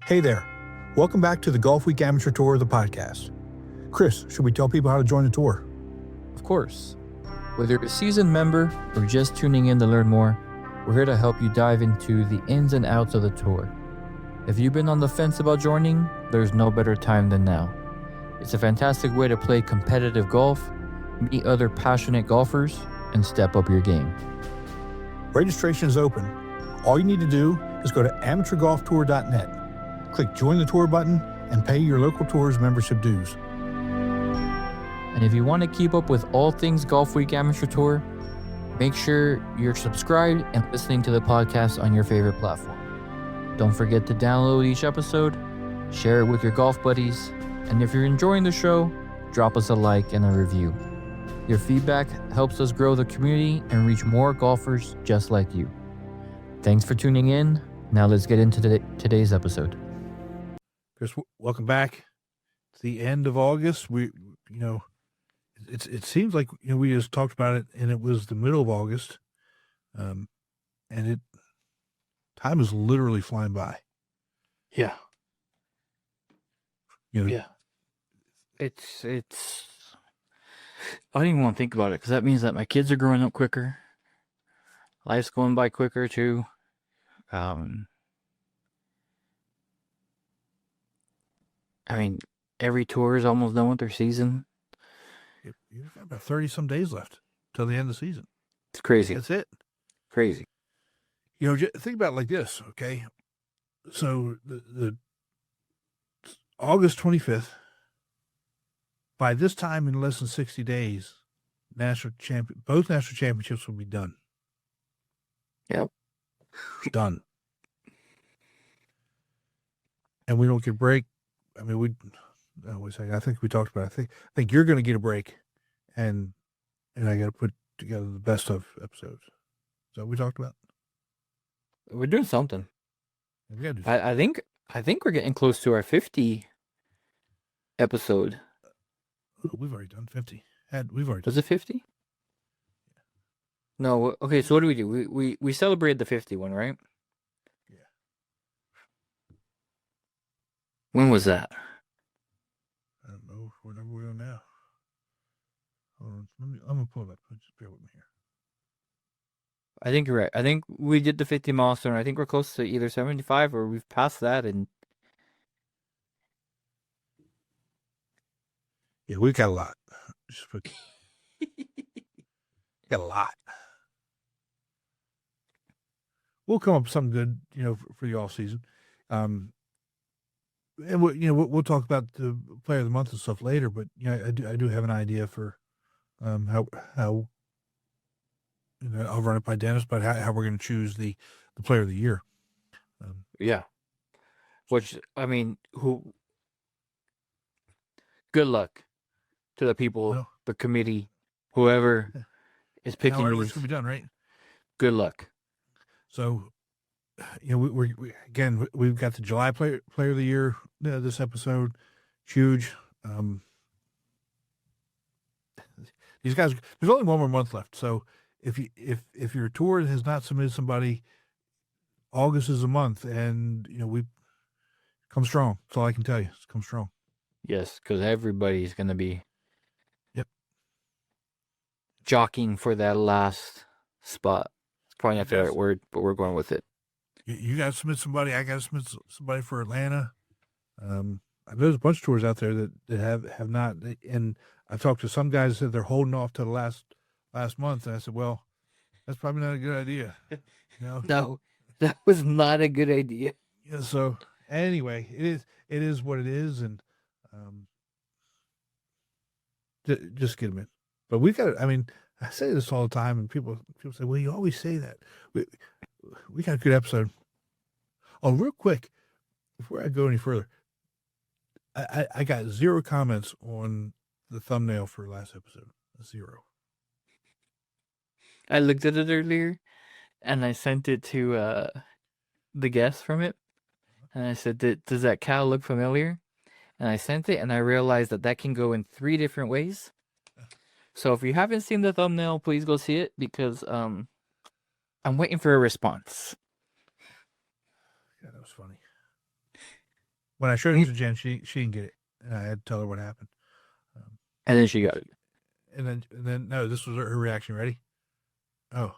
Hey there. Welcome back to the Golfweek Amateur Tour, the podcast. Chris, should we tell people how to join the tour? Of course. Whether you're a seasoned member or just tuning in to learn more, we're here to help you dive into the ins and outs of the tour. If you've been on the fence about joining, there's no better time than now. It's a fantastic way to play competitive golf, meet other passionate golfers, and step up your game. Registration is open. All you need to do is go to amateurgolftour.net. Click Join the Tour button and pay your local tour's membership dues. And if you want to keep up with all things Golfweek Amateur Tour, make sure you're subscribed and listening to the podcast on your favorite platform. Don't forget to download each episode, share it with your golf buddies, and if you're enjoying the show, drop us a like and a review. Your feedback helps us grow the community and reach more golfers just like you. Thanks for tuning in. Now let's get into today's episode. Chris, welcome back. It's the end of August. It seems like we just talked about it, and it was the middle of August, and time is literally flying by. Yeah. Yeah. It's. I don't even want to think about it because that means that my kids are growing up quicker. Life's going by quicker too. Every tour is almost done with their season. You've got about 30 some days left till the end of the season. It's crazy. That's it. Crazy. Think about it like this, okay? So the August 25th, by this time in less than 60 days, both national championships will be done. Yep. Done. And we don't get a break. I think we talked about it. I think you're going to get a break, and I got to put together the best of episodes. Is that what we talked about? We're doing something. We gotta do something. I think we're getting close to our 50 episode. We've already done 50. Was it 50? No. Okay. So what do we do? We celebrated the 50 one, right? Yeah. When was that? I don't know. Whatever we're on now. Hold on. I'm gonna pull it up. Just bear with me here. I think you're right. I think we did the 50 milestone. I think we're close to either 75 or we've passed that. And yeah, we got a lot. Got a lot. We'll come up with something good, for the off season. And we'll talk about the player of the month and stuff later. But I do have an idea for how I'll run it by Dennis, but how we're going to choose the player of the year. yeah, which who? Good luck to the people, the committee, whoever is picking these. It's going to be done, right? Good luck. So, we've got the July player of the year. This episode, huge. These guys, there's only one more month left. So if your tour has not submitted somebody, August is a month, and we come strong. That's all I can tell you. Come strong. Yes, because everybody's going to be jockeying for that last spot. It's probably not the right word, but we're going with it. You got to submit somebody. I got to submit somebody for Atlanta. There's a bunch of tours out there that have not. And I talked to some guys that said they're holding off to the last month. And I said, well, that's probably not a good idea. No, that was not a good idea. Yeah. So anyway, it is what it is, and just get them in. But we got. I say this all the time, and people say, well, you always say that. We got a good episode. Oh, real quick, before I go any further, I got 0 comments on the thumbnail for last episode. 0. I looked at it earlier, and I sent it to the guest from it, and I said, does that cow look familiar? And I sent it, and I realized that can go in 3 different ways. So if you haven't seen the thumbnail, please go see it, because I'm waiting for a response. Yeah, that was funny. when I showed it to Jen, she didn't get it, and I had to tell her what happened. And then she got it. And then no, this was her reaction. Ready? Oh.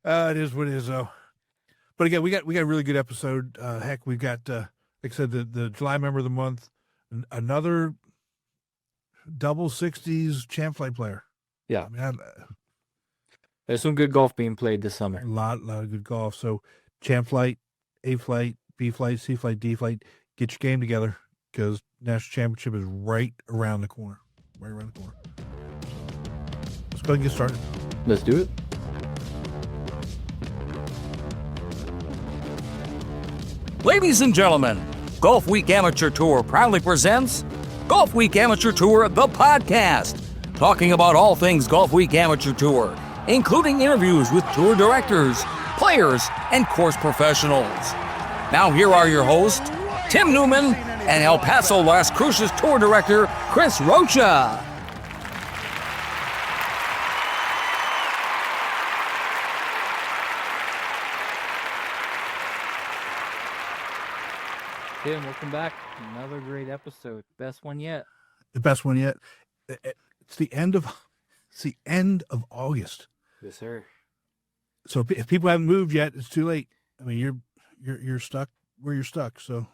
It is what it is, though. But again, we got a really good episode. Heck, we've got, like I said, the July member of the month, another double 60s champ flight player. Yeah. I mean, There's some good golf being played this summer. a lot of good golf. So champ flight, A flight, B flight, C flight, D flight. Get your game together because national championship is right around the corner. Right around the corner. Let's go ahead and get started. Let's do it. Ladies and gentlemen, Golfweek Amateur Tour proudly presents Golfweek Amateur Tour, the podcast, talking about all things Golfweek Amateur Tour, including interviews with tour directors, players, and course professionals. Now here are your hosts, Tim Newman and El Paso Las Cruces Tour Director, Chris Rocha. Tim, welcome back. Another great episode. Best one yet. The best one yet. It's the end of August. Yes, sir. So if people haven't moved yet, it's too late. I mean, you're stuck where you're stuck. So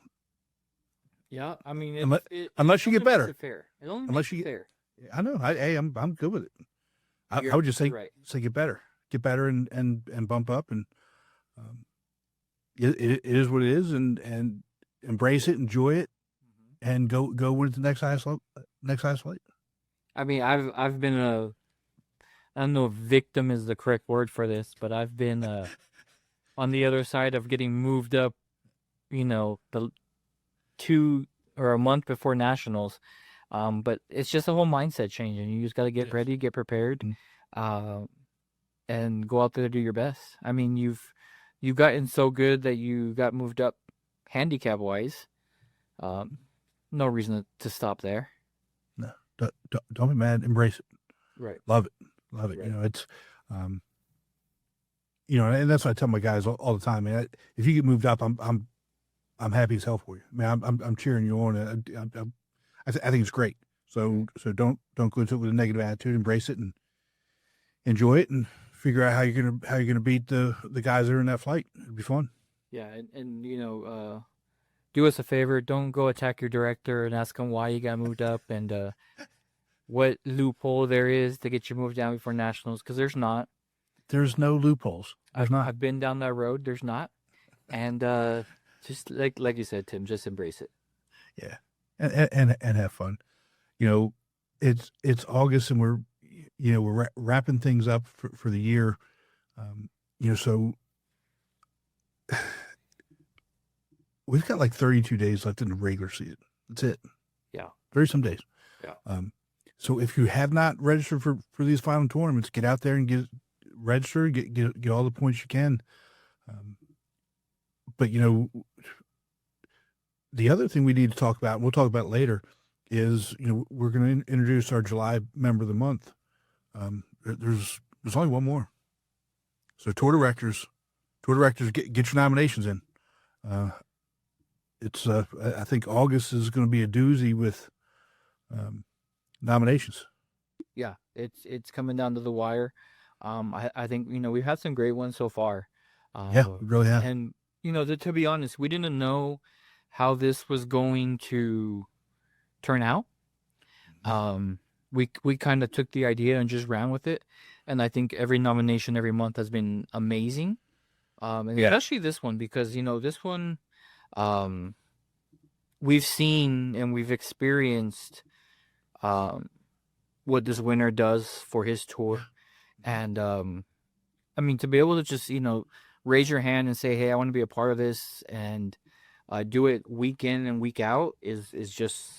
Yeah, I mean, unless you get better. It fair. It only Unless makes you it get- fair. I know. I'm good with it. I You're- would just say you're right. get better, and bump up, and it is what it is, and embrace it, enjoy it, and go with the next highest flight. I mean, I've been I don't know if victim is the correct word for this, but I've been on the other side of getting moved up, the 2 or a month before nationals. But it's just a whole mindset change, and you just got to get ready, get prepared, and go out there to do your best. I mean, you've gotten so good that you got moved up handicap wise. No reason to stop there. No, don't be mad. Embrace it. Right. Love it. Right. It's, and that's what I tell my guys all the time, man. If you get moved up, I'm happy as hell for you. I mean, I'm cheering you on. I think it's great. So don't go into it with a negative attitude. Embrace it and enjoy it, and figure out how you're gonna beat the guys that are in that flight. It'll be fun. Yeah, and do us a favor. Don't go attack your director and ask him why you got moved up and what loophole there is to get you moved down before nationals, because there's not. There's no loopholes. I've been down that road. There's not, and just like you said, Tim, just embrace it. Yeah, and have fun. It's August, and we're wrapping things up for the year. So we've got like 32 days left in the regular season. That's it. Yeah. 30 some days. Yeah. So if you have not registered for these final tournaments, get out there and get registered, get all the points you can. But the other thing we need to talk about, and we'll talk about later, is we're going to introduce our July member of the month. There's only one more. So tour directors, get your nominations in. It's I think August is going to be a doozy with nominations. Yeah, it's coming down to the wire. I think we've had some great ones so far. Yeah, we really have. And to be honest, we didn't know how this was going to turn out. We kind of took the idea and just ran with it, and I think every nomination every month has been amazing. And especially this one, because this one, we've seen and we've experienced what this winner does for his tour, and I mean, to be able to just raise your hand and say, hey, I want to be a part of this, and do it week in and week out is just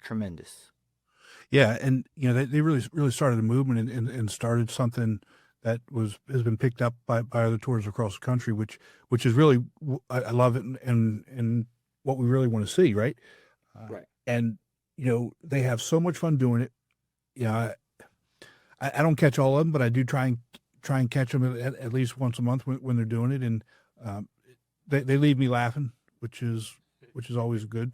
tremendous. Yeah, and they really started a movement and started something that has been picked up by other tours across the country, which is really, I love it, and what we really want to see, right? Right. And they have so much fun doing it. I don't catch all of them, but I do try and try and catch them at least once a month when they're doing it, and they leave me laughing, which is always good.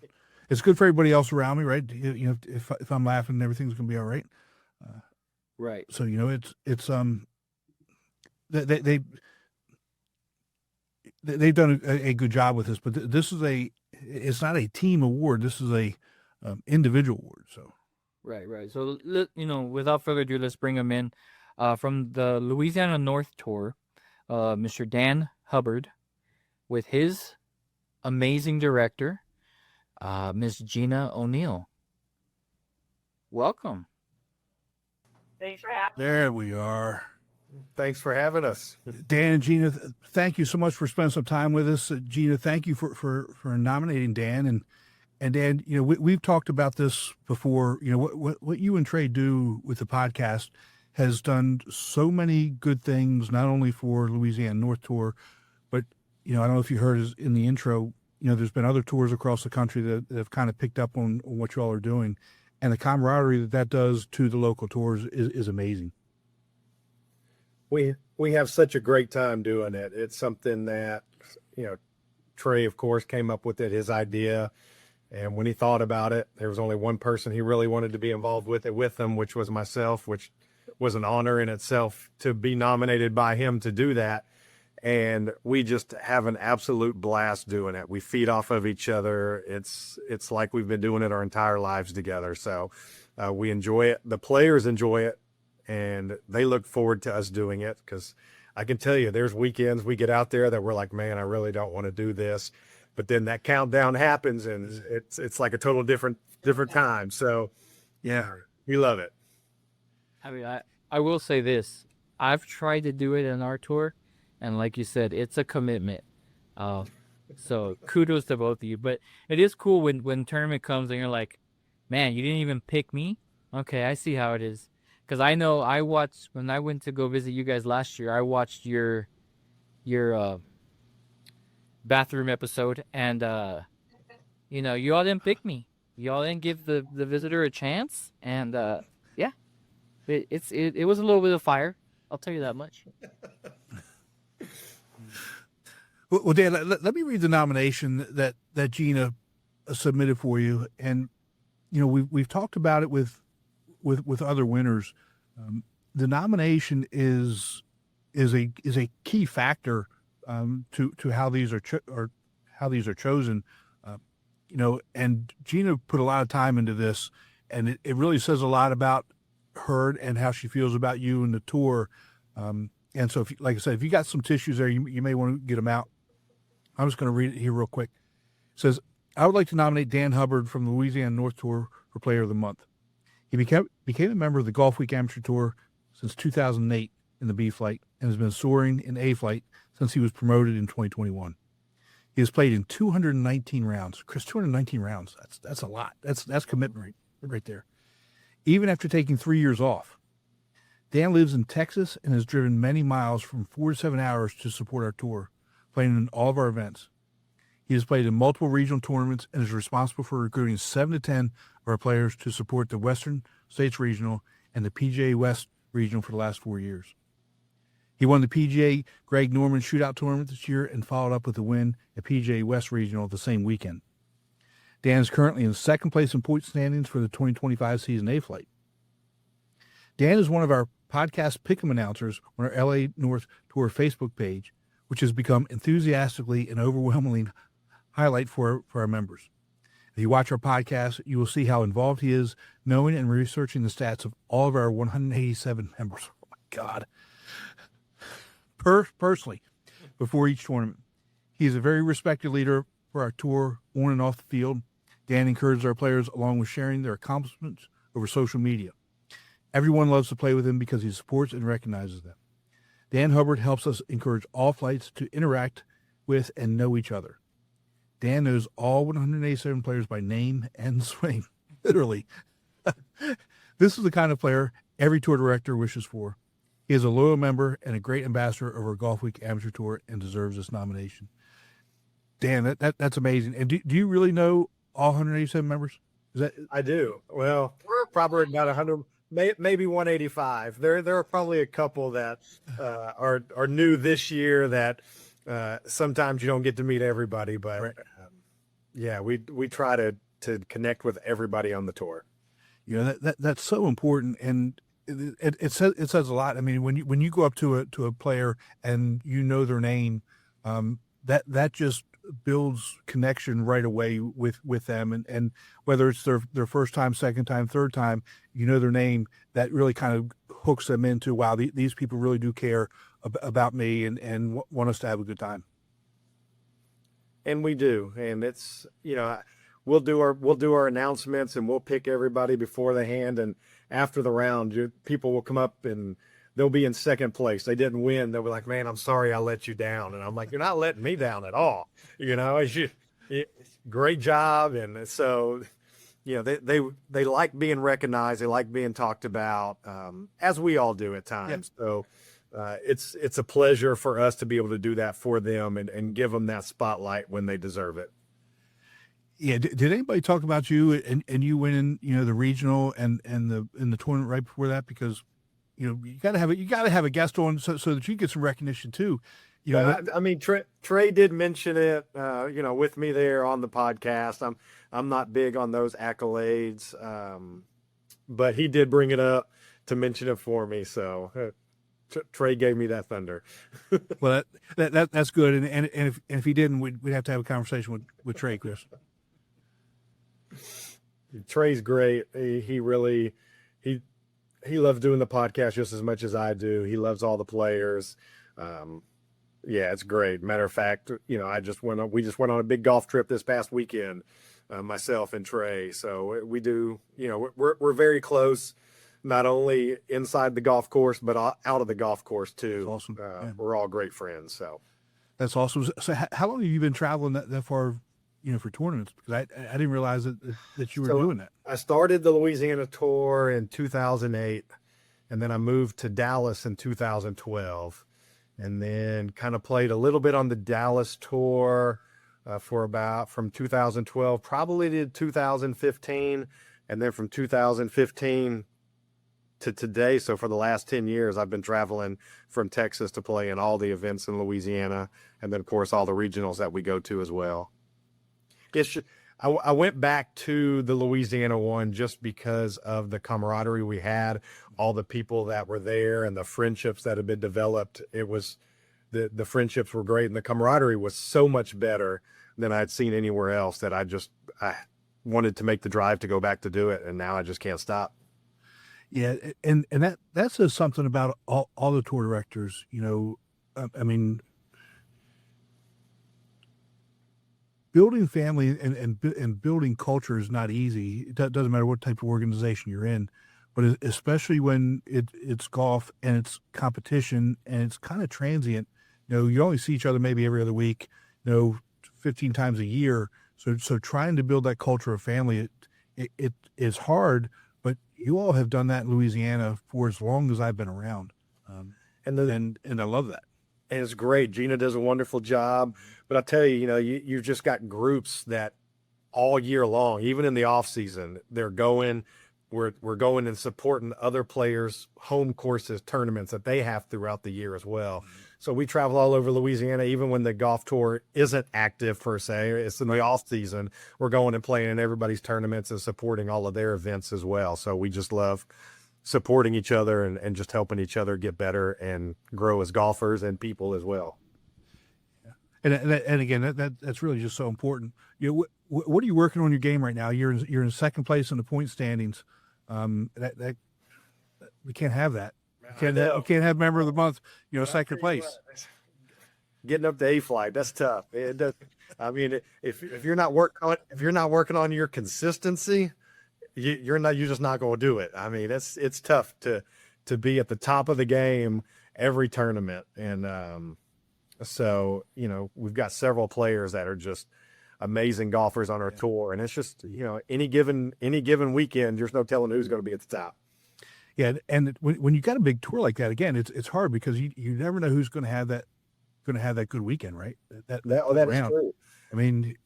It's good for everybody else around me, right? You know, if I'm laughing, everything's gonna be all right. Right. So you know, it's they've done a good job with this, but this is it's not a team award. This is a individual award. So Right. So, you know, without further ado, let's bring him in. From the Louisiana North Tour, Mr. Dan Hubbard, with his amazing director, Miss Gina O'Neill. Welcome. Thanks for having me. there we are. Thanks for having us. Dan and Gina, thank you so much for spending some time with us. Gina, thank you for nominating Dan, and Dan. You know, we've talked about this before. You know, what you and Trey do with the podcast has done so many good things, not only for Louisiana North Tour, but you know, I don't know if you heard in the intro. You know, there's been other tours across the country that have kind of picked up on what you all are doing, and the camaraderie that does to the local tours is amazing. We have such a great time doing it. It's something that, you know, Trey, of course, came up with his idea. And when he thought about it, there was only one person he really wanted to be involved with him, which was myself, which was an honor in itself to be nominated by him to do that. And we just have an absolute blast doing it. We feed off of each other. It's like we've been doing it our entire lives together. So we enjoy it. The players enjoy it. And they look forward to us doing it, because I can tell you there's weekends we get out there that we're like, man, I really don't want to do this. But then that countdown happens and it's like a total different time. So yeah, we love it. I mean, I will say this. I've tried to do it in our tour, and like you said, it's a commitment. So kudos to both of you. But it is cool when tournament comes and you're like, man, you didn't even pick me? Okay, I see how it is. Because I know I watched, when I went to go visit you guys last year, I watched your bathroom episode, and you know, you all didn't pick me. You all didn't give the visitor a chance, and yeah, it was a little bit of fire. I'll tell you that much. Well, Dan, let me read the nomination that Gina submitted for you, and you know, we've talked about it with other winners. The nomination is a key factor to how these are chosen. You know, and Gina put a lot of time into this, and it really says a lot about her and how she feels about you and the tour. And so, like I said, if you got some tissues there, you may want to get them out. I'm just going to read it here real quick. It says, I would like to nominate Dan Hubbard from the Louisiana North Tour for Player of the Month. He became a member of the Golfweek Amateur Tour since 2008 in the B flight and has been soaring in A flight since he was promoted in 2021. He has played in 219 rounds. Chris, 219 rounds. That's a lot. That's commitment right there. Even after taking 3 years off. Dan lives in Texas and has driven many miles from 4 to 7 hours to support our tour, playing in all of our events. He has played in multiple regional tournaments and is responsible for recruiting 7 to 10 of our players to support the Western States Regional and the PGA West Regional for the last 4 years. He won the PGA Greg Norman Shootout Tournament this year and followed up with a win at PGA West Regional the same weekend. Dan is currently in second place in point standings for the 2025 season A flight. Dan is one of our podcast pick'em announcers on our LA North Tour Facebook page, which has become enthusiastically and overwhelmingly highlight for our members. If you watch our podcast, you will see how involved he is, knowing and researching the stats of all of our 187 members. Oh my God. Personally, before each tournament. He is a very respected leader for our tour on and off the field. Dan encourages our players along with sharing their accomplishments over social media. Everyone loves to play with him because he supports and recognizes them. Dan Hubbard helps us encourage all flights to interact with and know each other. Dan knows all 187 players by name and swing, literally. This is the kind of player every tour director wishes for. He is a loyal member and a great ambassador of our Golfweek Amateur Tour and deserves this nomination. Dan, that's amazing. And do you really know all 187 members? Is that? I do. Well, we're probably about maybe 185. There are probably a couple that are new this year that sometimes you don't get to meet everybody, but Right. yeah, we try to connect with everybody on the tour. You know, that's so important, and it says a lot. I mean, when you go up to a player and you know their name, that just builds connection right away with them, and whether it's their first time, second time, third time, you know their name, that really kind of hooks them into, wow, these people really do care about me and want us to have a good time. And we do, and it's, you know, we'll do our announcements, and we'll pick everybody before the hand, and after the round, people will come up and they'll be in second place. They didn't win. They'll be like, "Man, I'm sorry I let you down." And I'm like, "You're not letting me down at all. You know, great job." And so, you know, they like being recognized. They like being talked about, as we all do at times. Yep. So it's a pleasure for us to be able to do that for them and give them that spotlight when they deserve it. Yeah. Did anybody talk about you and you winning, you know, the regional and the tournament right before that? Because, you know, you got to have a guest on so that you get some recognition too. You know, I mean, Trey did mention it, you know, with me there on the podcast. I'm not big on those accolades, but he did bring it up to mention it for me. So Trey gave me that thunder. well, that's good. And if he didn't, we'd have to have a conversation with Trey, Chris. Trey's great. He really he loves doing the podcast just as much as I do. He loves all the players. Yeah, it's great. Matter of fact, you know, we just went on a big golf trip this past weekend, myself and Trey. So we do, you know, we're very close, not only inside the golf course, but out of the golf course too. That's awesome. Yeah. We're all great friends. So that's awesome. So how long have you been traveling that far, you know, for tournaments? Because I didn't realize that you were doing that. I started the Louisiana Tour in 2008, and then I moved to Dallas in 2012, and then kind of played a little bit on the Dallas Tour from 2012 probably to 2015, and then from 2015 to today. So for the last 10 years, I've been traveling from Texas to play in all the events in Louisiana, and then of course all the regionals that we go to as well. I went back to the Louisiana one just because of the camaraderie we had, all the people that were there and the friendships that had been developed. It was the friendships were great, and the camaraderie was so much better than I'd seen anywhere else that I wanted to make the drive to go back to do it, and now I just can't stop. Yeah, and that says something about all the tour directors. You know, I mean, building family and building culture is not easy. It doesn't matter what type of organization you're in, but especially when it's golf and it's competition and it's kind of transient. You know, you only see each other maybe every other week, you know, 15 times a year. So trying to build that culture of family, it is hard, but you all have done that in Louisiana for as long as I've been around. And I love that. And it's great. Gina does a wonderful job. But I tell you, you know, you've just got groups that all year long, even in the off season, they're going, we're going and supporting other players' home courses, tournaments that they have throughout the year as well. Mm-hmm. So we travel all over Louisiana, even when the golf tour isn't active per se. It's in the off season. We're going and playing in everybody's tournaments and supporting all of their events as well. So we just love supporting each other and just helping each other get better and grow as golfers and people as well. Yeah. And again, that's really just so important. You know, what are you working on your game right now? You're in second place in the point standings. That we can't have that. We can't have member of the month, you know, second place. Getting up to A-flight, that's tough. It does. I mean, if you're not working on your consistency, you're just not going to do it. I mean, it's tough to be at the top of the game every tournament. And so, you know, we've got several players that are just amazing golfers on our tour. And it's just, you know, any given weekend, there's no telling who's going to be at the top. Yeah. And when you got a big tour like that, again, it's hard because you never know who's going to have that good weekend, right? That is true. I mean,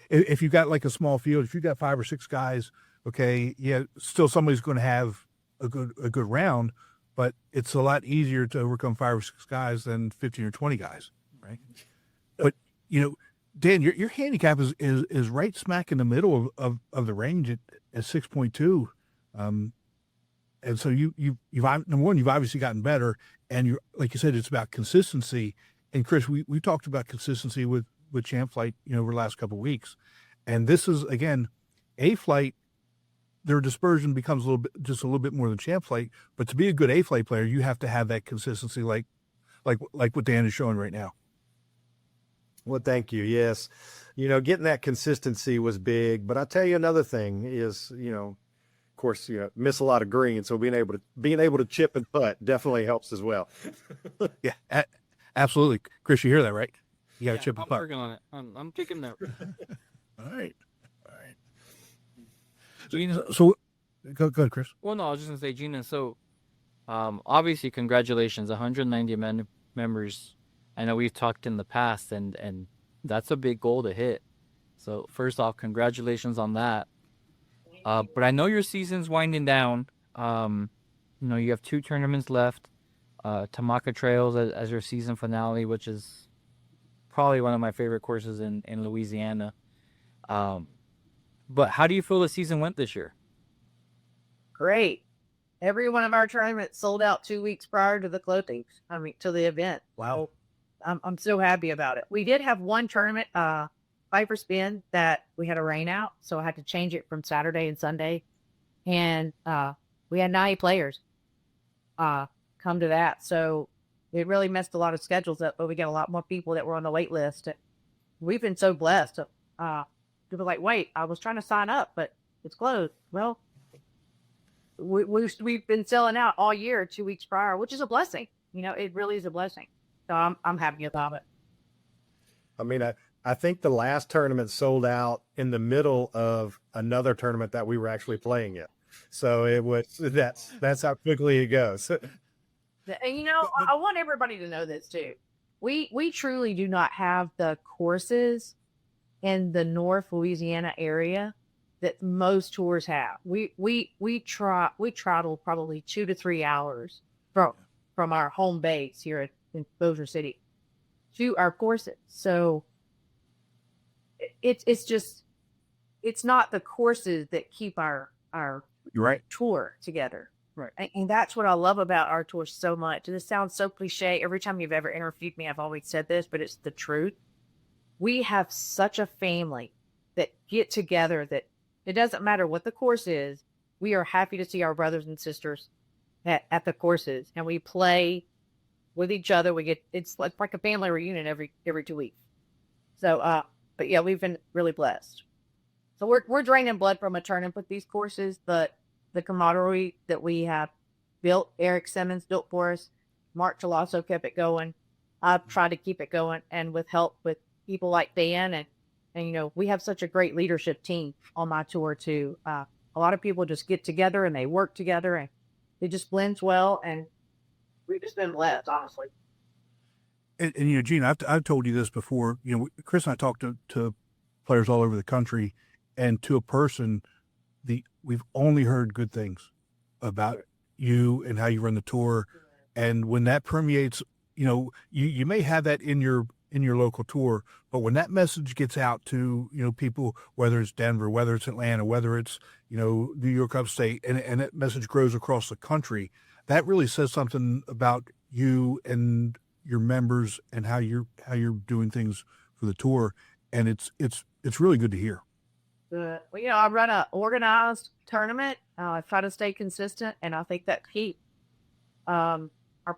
if you got like a small field, if you got 5 or 6 guys, okay, yeah, still somebody's going to have a good round, but it's a lot easier to overcome 5 or 6 guys than 15 or 20 guys, right? But Dan, your handicap is right smack in the middle of the range at 6.2, and so you've number one, you've obviously gotten better, and you're, like you said, it's about consistency. And Chris, we talked about consistency with Champ Flight, over the last couple of weeks, and this is again A Flight. Their dispersion becomes just a little bit more than Champ Flight, but to be a good A Flight player, you have to have that consistency, like what Dan is showing right now. Well, thank you. Yes. Getting that consistency was big, but I'll tell you another thing is, of course, miss a lot of green. So being able to chip and putt definitely helps as well. Yeah, absolutely. Chris, you hear that, right? You got to chip and putt. I'm working on it. I'm taking that. All right. So go ahead, Chris. Well, no, I was just gonna say, Gina. So, obviously, congratulations, 190 members. I know we've talked in the past, and that's a big goal to hit. So, first off, congratulations on that. But I know your season's winding down. You have 2 tournaments left. Tamaka Trails as your season finale, which is probably one of my favorite courses in Louisiana. But how do you feel the season went this year? Great. Every one of our tournaments sold out 2 weeks prior to to the event. Wow. So I'm so happy about it. We did have one tournament, Viper Spin, that we had a rain out, so I had to change it from Saturday and Sunday. And we had 90 players come to that. So it really messed a lot of schedules up, but we got a lot more people that were on the wait list. We've been so blessed. People like, wait, I was trying to sign up, but it's closed. Well, we've been selling out all year 2 weeks prior, which is a blessing. It really is a blessing. So I'm happy about it. I mean, I think the last tournament sold out in the middle of another tournament that we were actually playing in. So that's how quickly it goes. And I want everybody to know this too. We truly do not have the courses in the North Louisiana area that most tours have. We travel probably 2 to 3 hours from our home base here in Bossier City to our courses. So it's not the courses that keep our You're right. tour together. Right. And that's what I love about our tour so much. And this sounds so cliche. Every time you've ever interviewed me, I've always said this, but it's the truth. We have such a family that get together that it doesn't matter what the course is. We are happy to see our brothers and sisters at the courses, and we play with each other. It's like a family reunion every 2 weeks. So, but yeah, we've been really blessed. So we're draining blood from a tournament with these courses, but the camaraderie that we have built, Eric Simmons built for us, Mark Chalasso kept it going. I've tried to keep it going, and with help with people like Dan, and we have such a great leadership team on my tour too. A lot of people just get together and they work together, and it just blends well, and we've just been blessed, honestly. And Gene, I've told you this before. Chris and I talked to players all over the country, and to a person, we've only heard good things about you and how you run the tour. And when that permeates, you may have that in your local tour, but when that message gets out to people, whether it's Denver, whether it's Atlanta, whether it's New York upstate, and that message grows across the country, that really says something about you and your members and how you're doing things for the tour, and it's really good to hear. Well, I run an organized tournament. I try to stay consistent, and I think that's key. Our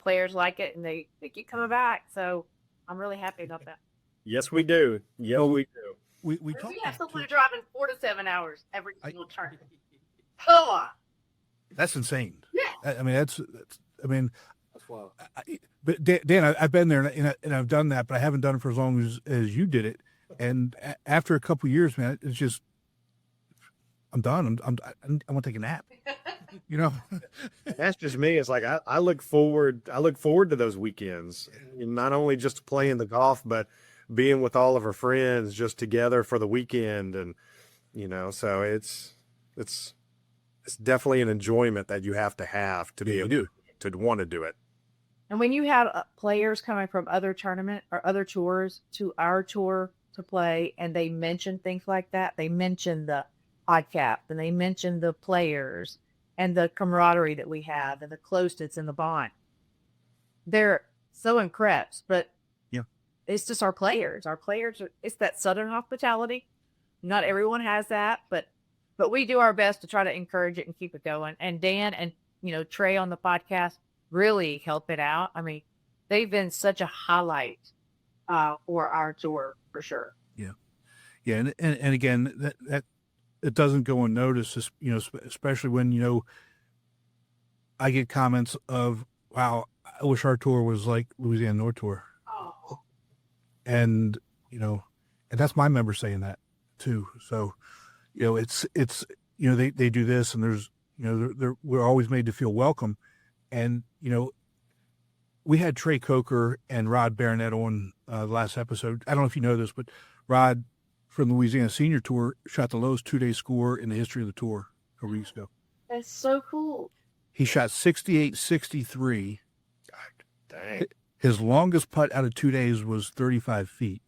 players like it, and they keep coming back. So I'm really happy about that. Yes, we do. Yeah, we do. We talked. We have someone driving 4 to 7 hours every single tournament. Come on. That's insane. Yeah. I mean, that's Wow. But Dan, I've been there and I've done that, but I haven't done it for as long as you did it. And after a couple of years, man, it's just, I'm done. I want to take a nap. That's just me. It's like I look forward to those weekends, not only just playing the golf, but being with all of our friends just together for the weekend, and so it's it's definitely an enjoyment that you have to be able to want to do it. And when you have players coming from other tournament or other tours to our tour to play, and they mention things like that, they mention the podcast and they mention the players and the camaraderie that we have and the closeness and the bond. They're so impressed, but it's just our players. Our players it's that Southern hospitality. Not everyone has that, but we do our best to try to encourage it and keep it going. And Dan and Trey on the podcast really help it out. I mean, they've been such a highlight for our tour for sure. Yeah, and again, that it doesn't go unnoticed, especially when I get comments of, "Wow, I wish our tour was like Louisiana North Tour," and and that's my members saying that too. So, it's they do this, and there's we're always made to feel welcome, and we had Trey Coker and Rod Barnett on the last episode. I don't know if you know this, but Rod from the Louisiana Senior Tour shot the lowest 2-day score in the history of the tour a couple weeks ago. That's so cool. He shot 68-63. Dang. His longest putt out of 2 days was 35 feet.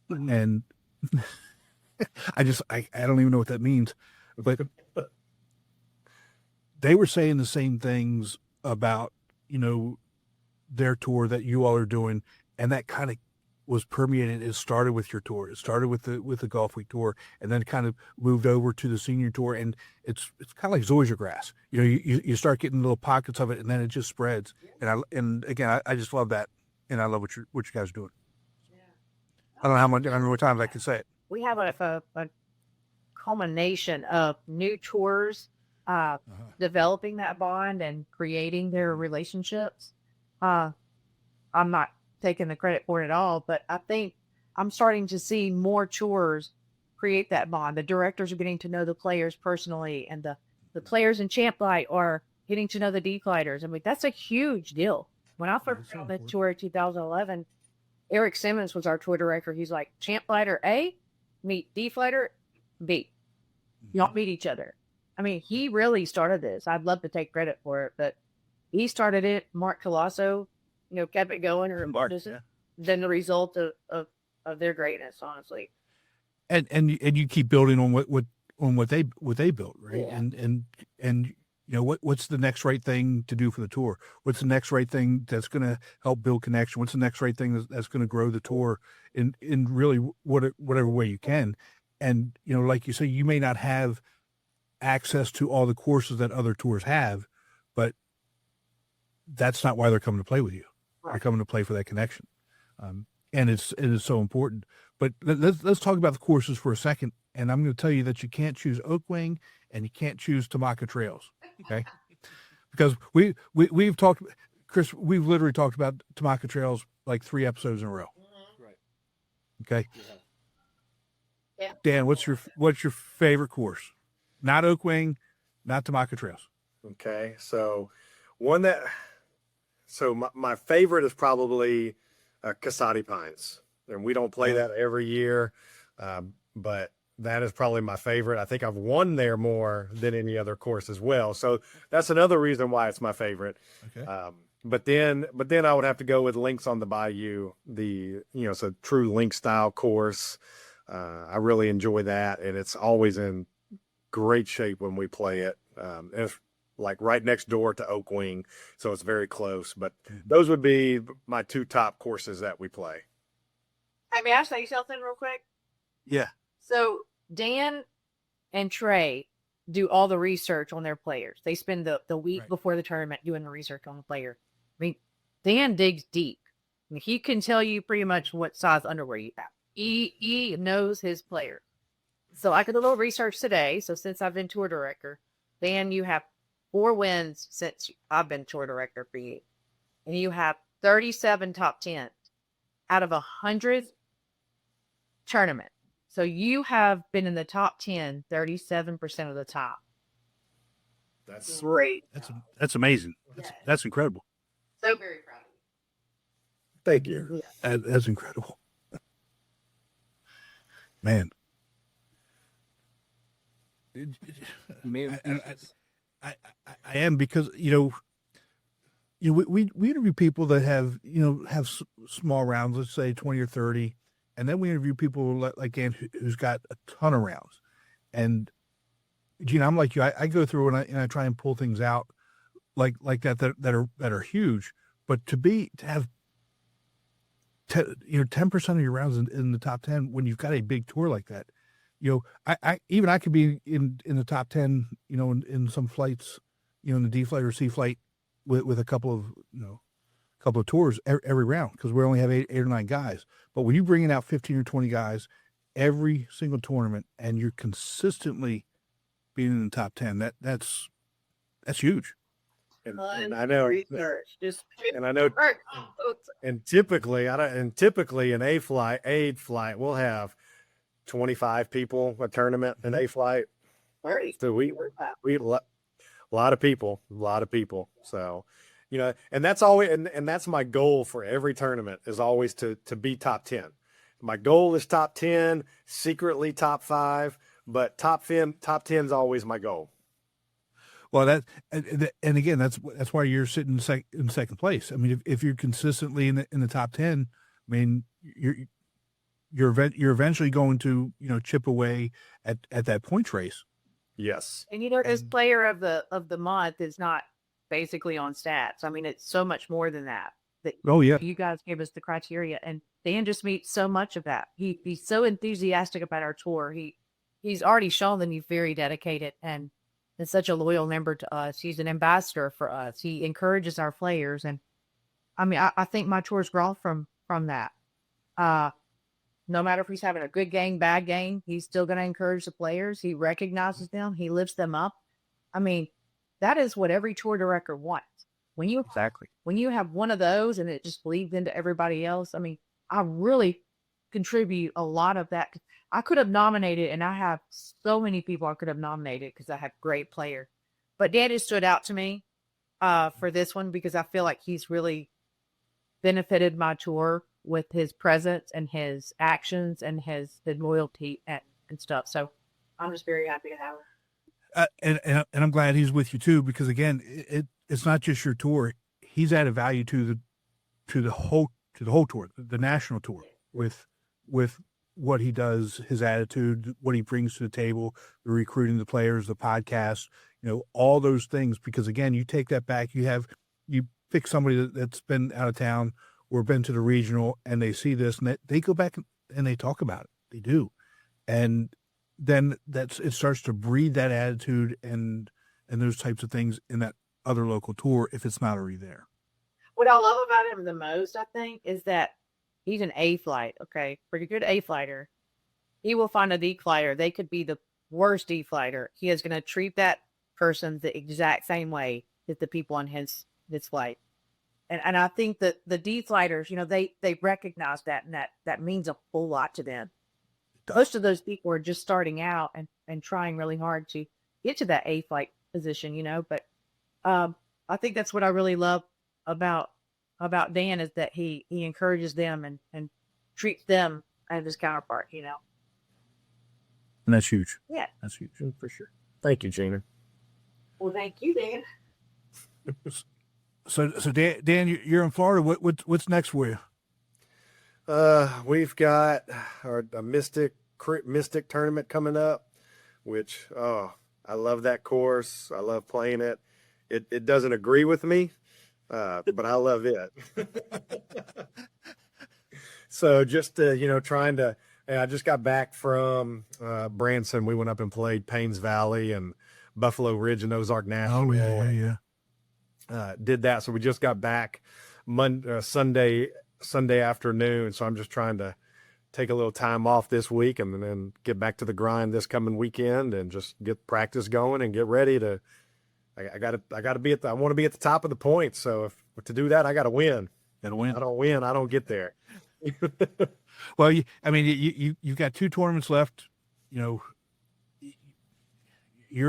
And I don't even know what that means. But they were saying the same things about, their tour that you all are doing. And that kind of was permeated. It started with your tour. It started with the Golfweek Tour, and then kind of moved over to the Senior Tour. And it's kind of like zoysia grass. You start getting little pockets of it, and then it just spreads. And again, I just love that, and I love what you guys are doing. I don't know how many times I can say it. We have a culmination of new tours developing that bond and creating their relationships. I'm not taking the credit for it at all, but I think I'm starting to see more tours create that bond. The directors are getting to know the players personally, and the players in Champ Light are getting to know the decliners. I mean, that's a huge deal. When I first got on the tour in 2011, Eric Simmons was our tour director. He's like, Champ Lighter A, meet D-Flighter B. Y'all meet each other. I mean, he really started this. I'd love to take credit for it, but he started it. Mark Colosso, kept it going, or then the result of their greatness, honestly. And you keep building on what they built, right? Yeah. And what's the next right thing to do for the tour? What's the next right thing that's going to help build connection? What's the next right thing that's going to grow the tour in really whatever way you can? And like you say, you may not have access to all the courses that other tours have, but that's not why they're coming to play with you. They're coming to play for that connection. And it is so important. But let's talk about the courses for a second. And I'm going to tell you that you can't choose Oak Wing and you can't choose Tamaka Trails. Okay. Because we've talked, Chris, we've literally talked about Tamaka Trails like 3 episodes in a row. Right. Okay. Yeah. Dan, what's your favorite course? Not Oak Wing, not Tamaka Trails. Okay. So my favorite is probably Casati Pines. And we don't play that every year. But that is probably my favorite. I think I've won there more than any other course as well. So that's another reason why it's my favorite. Okay. But then I would have to go with Links on the Bayou, it's a true link style course. I really enjoy that, and it's always in great shape when we play it. And it's like right next door to Oak Wing, so it's very close. But those would be my 2 top courses that we play. Hey, may I say something real quick? Yeah. So Dan and Trey do all the research on their players. They spend the week before the tournament doing the research on the player. I mean, Dan digs deep. I mean, he can tell you pretty much what size underwear you have. He knows his player. So I did a little research today. So since I've been tour director, Dan, you have 4 wins since I've been tour director for you. And you have 37 top 10 out of 100 tournament. So you have been in the top 10, 37% of the top. That's great. That's amazing. That's incredible. So very proud of you. Thank you. That's incredible. Man. Maybe I am, because we interview people that have small rounds, let's say 20 or 30, and then we interview people like Dan who's got a ton of rounds. And Gene, I'm like you. I go through and I try and pull things out like that are huge. But to have 10% of your rounds in the top 10 when you've got a big tour like that, I could be in the top 10, in some flights, in the D flight or C flight with a couple of tours every round, because we only have eight or nine guys. But when you bring out 15 or 20 guys every single tournament and you're consistently being in the top 10, that's huge. And I know, and typically an A flight, we'll have 25 people a tournament, an A flight. So we a lot of people. So, and that's always, and that's my goal for every tournament, is always to be top 10. My goal is top 10, secretly top 5, but top 10 is always my goal. Well, and again, that's why you're sitting in second place. I mean, if you're consistently in the top 10, I mean, you're eventually going to chip away at that points race. Yes. And this player of the month is not basically on stats. I mean, it's so much more than that. Oh yeah. You guys gave us the criteria, and Dan just meets so much of that. He's so enthusiastic about our tour. He's already shown that he's very dedicated and such a loyal member to us. He's an ambassador for us. He encourages our players. And I mean, I think my tour's grown from that. No matter if he's having a good game, bad game, he's still going to encourage the players. He recognizes them. He lifts them up. I mean, that is what every tour director wants. When you have one of those and it just bleeds into everybody else, I mean, I really contribute a lot of that. I could have nominated, and I have so many people I could have nominated because I have great players. But Dan has stood out to me for this one, because I feel like he's really benefited my tour with his presence and his actions and his loyalty and stuff. So I'm just very happy to have him. And I'm glad he's with you too, because again, it's not just your tour. He's added value to the whole tour, the national tour, with what he does, his attitude, what he brings to the table, the recruiting the players, the podcast, all those things. Because again, you take that back, you pick somebody that's been out of town or been to the regional, and they see this and they go back and they talk about it. They do. And then it starts to breed that attitude and those types of things in that other local tour, if it's not already there. What I love about him the most, I think, is that he's an A flight. Okay. Pretty good A flighter. He will find a D flighter. They could be the worst D flighter. He is going to treat that person the exact same way as the people on his flight. And I think that the D flighters, they recognize that, and that means a whole lot to them. Most of those people are just starting out and trying really hard to get to that A flight position, but I think that's what I really love about Dan, is that he encourages them and treats them as his counterpart, And that's huge. Yeah. That's huge, for sure. Thank you, Gina. Well, thank you, Dan. So Dan, you're in Florida. What's next for you? We've got a Mystic tournament coming up, which, I love that course. I love playing it. It doesn't agree with me, but I love it. So just, trying to, I just got back from Branson. We went up and played Paynes Valley and Buffalo Ridge and Ozark National. Oh, yeah. Did that. So we just got back Sunday afternoon. So I'm just trying to take a little time off this week and then get back to the grind this coming weekend and just get practice going and get ready to, I want to be at the top of the points. So to do that, I got to win. Gotta win. I don't win, I don't get there. Well, you've got 2 tournaments left. You're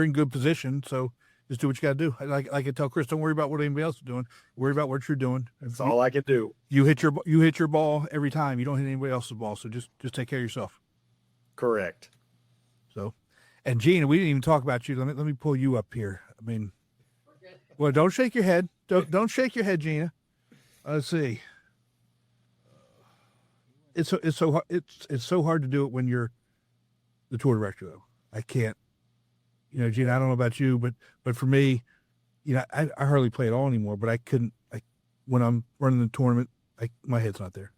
in good position. So just do what you got to do. Like I tell Chris, don't worry about what anybody else is doing. Worry about what you're doing. That's all I can do. You hit your ball every time. You don't hit anybody else's ball. So just take care of yourself. Correct. So, and Gene, we didn't even talk about you. Let me pull you up here. I mean, Well, don't shake your head. Don't shake your head, Gina. Let's see. It's so hard to do it when you're the tour director, though. I can't. Gina, I don't know about you, but for me, I hardly play at all anymore. But I couldn't. When I'm running the tournament, my head's not there.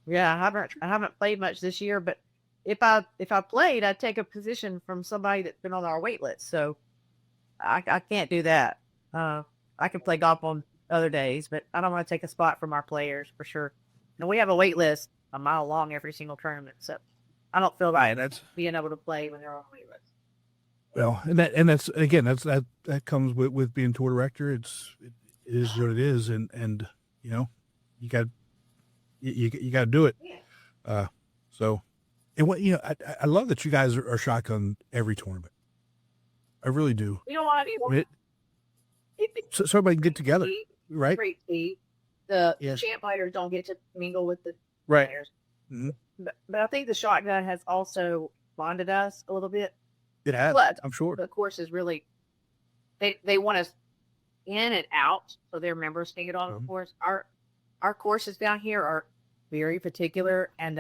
Yeah, I haven't played much this year, but if I played, I'd take a position from somebody that's been on our wait list. So I can't do that. I can play golf on other days, but I don't want to take a spot from our players for sure. And we have a wait list a mile long every single tournament, so I don't feel like being able to play when they're on the wait list. Well, that's again that comes with being tour director. It is what it is, and you got you got to do it. Yeah. So, and what I love that you guys are shotgun every tournament. I really do. You know what? So everybody can get together, Great right? Great see. The Yes. champ players don't get to mingle with the Right. players. Mhm. But I think the shotgun has also bonded us a little bit. It has. But I'm sure. the course is really they want us in and out, so their members can get on the course. Our courses down here are very particular, and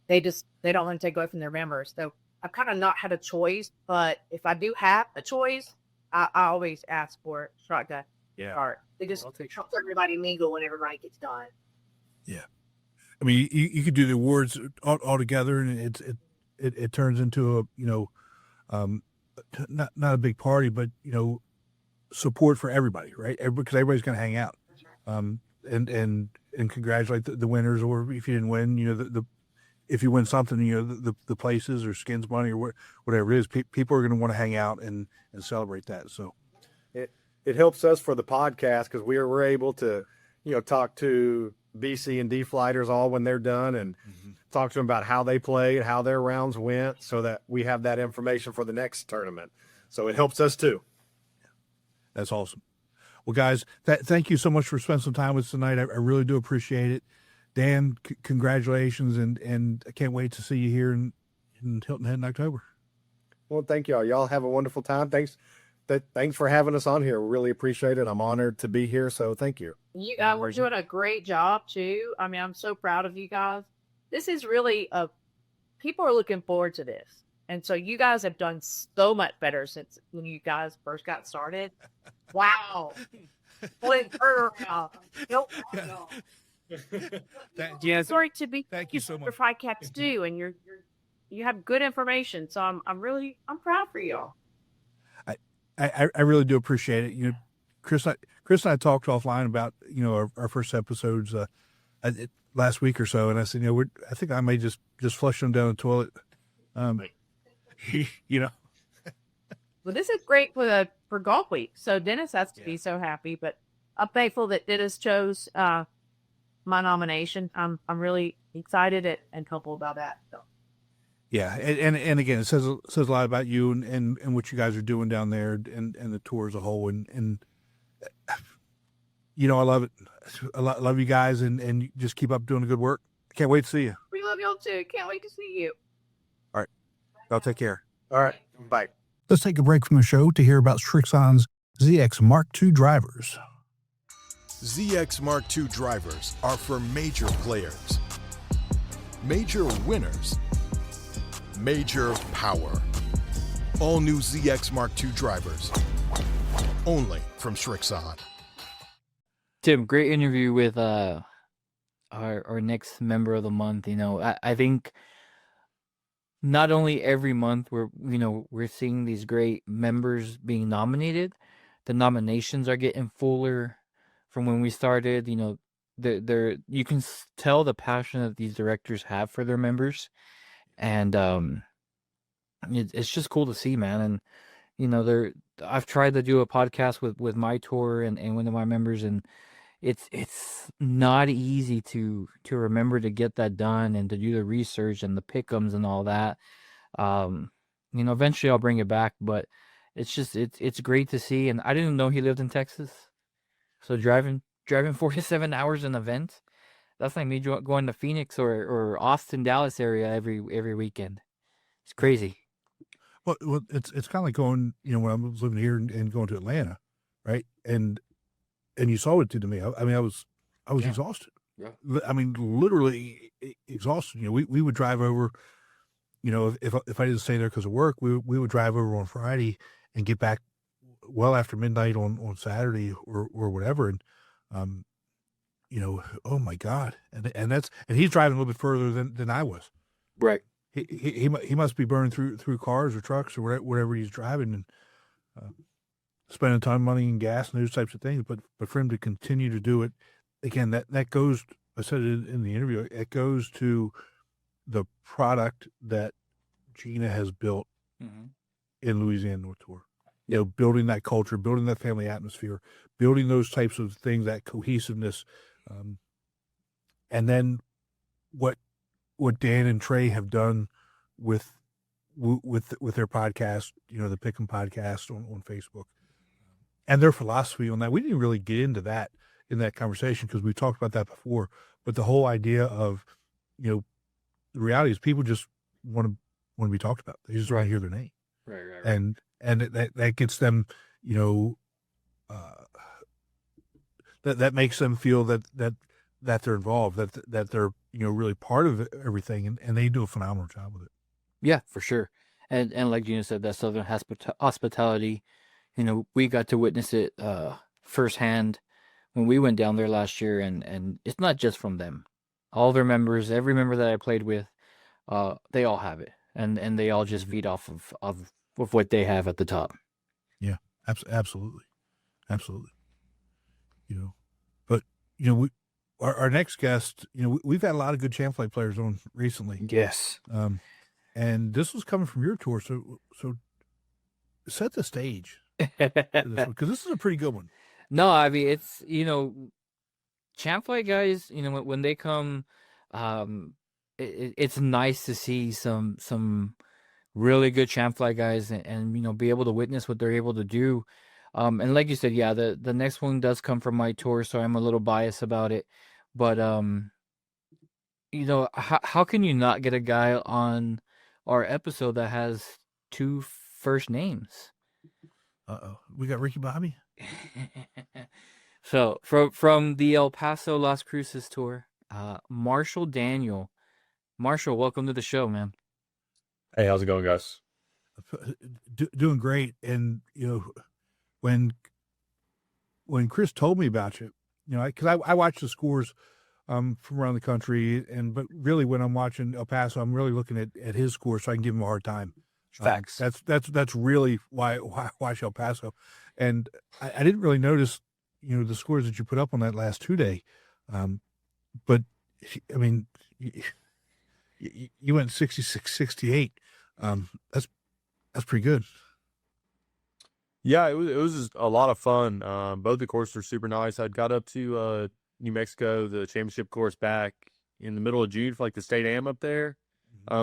they don't want to take away from their members. So I've kind of not had a choice, but if I do have a choice, I always ask for shotgun Yeah. start. They just I'll take help everybody mingle when everybody gets done. Yeah. I mean, you could do the awards all together, and it turns into a not a big party, but support for everybody, right? Because everybody's going to hang out, and congratulate the winners, or if you didn't win, if you win something, the places or skins money or whatever it is, people are going to want to hang out and celebrate that. So It helps us for the podcast because we're able to, talk to BC and D flighters all when they're done and talk to them about how they played, how their rounds went, so that we have that information for the next tournament. So it helps us too. that's awesome. Well, guys, thank you so much for spending some time with us tonight. I really do appreciate it. Dan, congratulations, and I can't wait to see you here in Hilton Head in October. Well, thank y'all. Y'all have a wonderful time. Thanks for having us on here. We really appreciate it. I'm honored to be here. So thank you. You we're doing a great job too. I mean, I'm so proud of you guys. This is really people are looking forward to this. And so you guys have done so much better since when you guys first got started. Wow. Boy, nope. No. Yes. Sorry to be Thank you so your much. fly caps too, and you have good information. So I'm proud for y'all. I really do appreciate it. Chris and I talked offline about our first episodes last week or so, and I said I think I may just flush them down the toilet. Well, this is great for Golf Week. So Dennis has to be so happy, but I'm thankful that Dennis chose my nomination. I'm really excited and hopeful about that. So. Yeah, and again, it says a lot about you and what you guys are doing down there and the tour as a whole. And I love it. I love you guys, and you just keep up doing the good work. I can't wait to see you. We love y'all too. Can't wait to see you. All right, y'all take care. All right. Bye. Let's take a break from the show to hear about Srixon's ZX Mark II drivers. ZX Mark II drivers are for major players, major winners, major power. All new ZX Mark II drivers, only from Srixon. Tim, great interview with our next member of the month. I think not only every month we're seeing these great members being nominated, the nominations are getting fuller from when we started. You can tell the passion that these directors have for their members, and it's just cool to see, man. And I've tried to do a podcast with my tour and one of my members, and it's not easy to remember to get that done and to do the research and the pick'ems and all that. Eventually I'll bring it back, but it's great to see. And I didn't know he lived in Texas, so driving 47 hours an event, that's like me going to Phoenix or Austin, Dallas area every weekend. It's crazy. Well, it's kind of like going, when I was living here and going to Atlanta, right? And you saw what it did to me. I mean, I was Yeah. exhausted. Yeah. I mean, literally exhausted. We would drive over. If I didn't stay there because of work, we would drive over on Friday and get back well after midnight on Saturday or whatever. And oh my God, and he's driving a little bit further than I was. Right. He must be burning through cars or trucks or whatever he's driving and spending a ton of money in gas and those types of things. But for him to continue to do it, again, that goes. I said it in the interview. It goes to the product that Gina has built in Louisiana North Tour. Building that culture, building that family atmosphere, building those types of things, that cohesiveness, and then what Dan and Trey have done with their podcast, the Pick'em podcast on Facebook, and their philosophy on that. We didn't really get into that in that conversation because we talked about that before. But the whole idea of, the reality is people just want to be talked about. They just want to hear their name, Right. and that gets them, that makes them feel that they're involved, that they're really part of everything, and they do a phenomenal job with it. Yeah, for sure. And like Gina said, that Southern hospitality, we got to witness it firsthand when we went down there last year, and it's not just from them. All their members, every member that I played with, they all have it, and they all just feed off of what they have at the top. Yeah, absolutely. But our next guest, we've had a lot of good champ flight players on recently. Yes. And this was coming from your tour, so set the stage because this is a pretty good one. No, I mean, it's, champ flight guys, when they come, it's nice to see some really good champ flight guys and be able to witness what they're able to do. And like you said, yeah, the next one does come from my tour, so I'm a little biased about it. But, how can you not get a guy on our episode that has 2 first names? We got Ricky Bobby. So from the El Paso Las Cruces tour, Marshall Daniel. Marshall, welcome to the show, man. Hey, how's it going, guys? Doing great. And when Chris told me about you, because I watch the scores from around the country, but really when I'm watching El Paso, I'm really looking at his scores so I can give him a hard time. Facts. That's really why I watch El Paso, and I didn't really notice the scores that you put up on that last 2-day, but I mean you went 66-68. That's pretty good. Yeah, it was just a lot of fun. Both the courses were super nice. I got up to New Mexico, the championship course, back in the middle of June for the state am up there.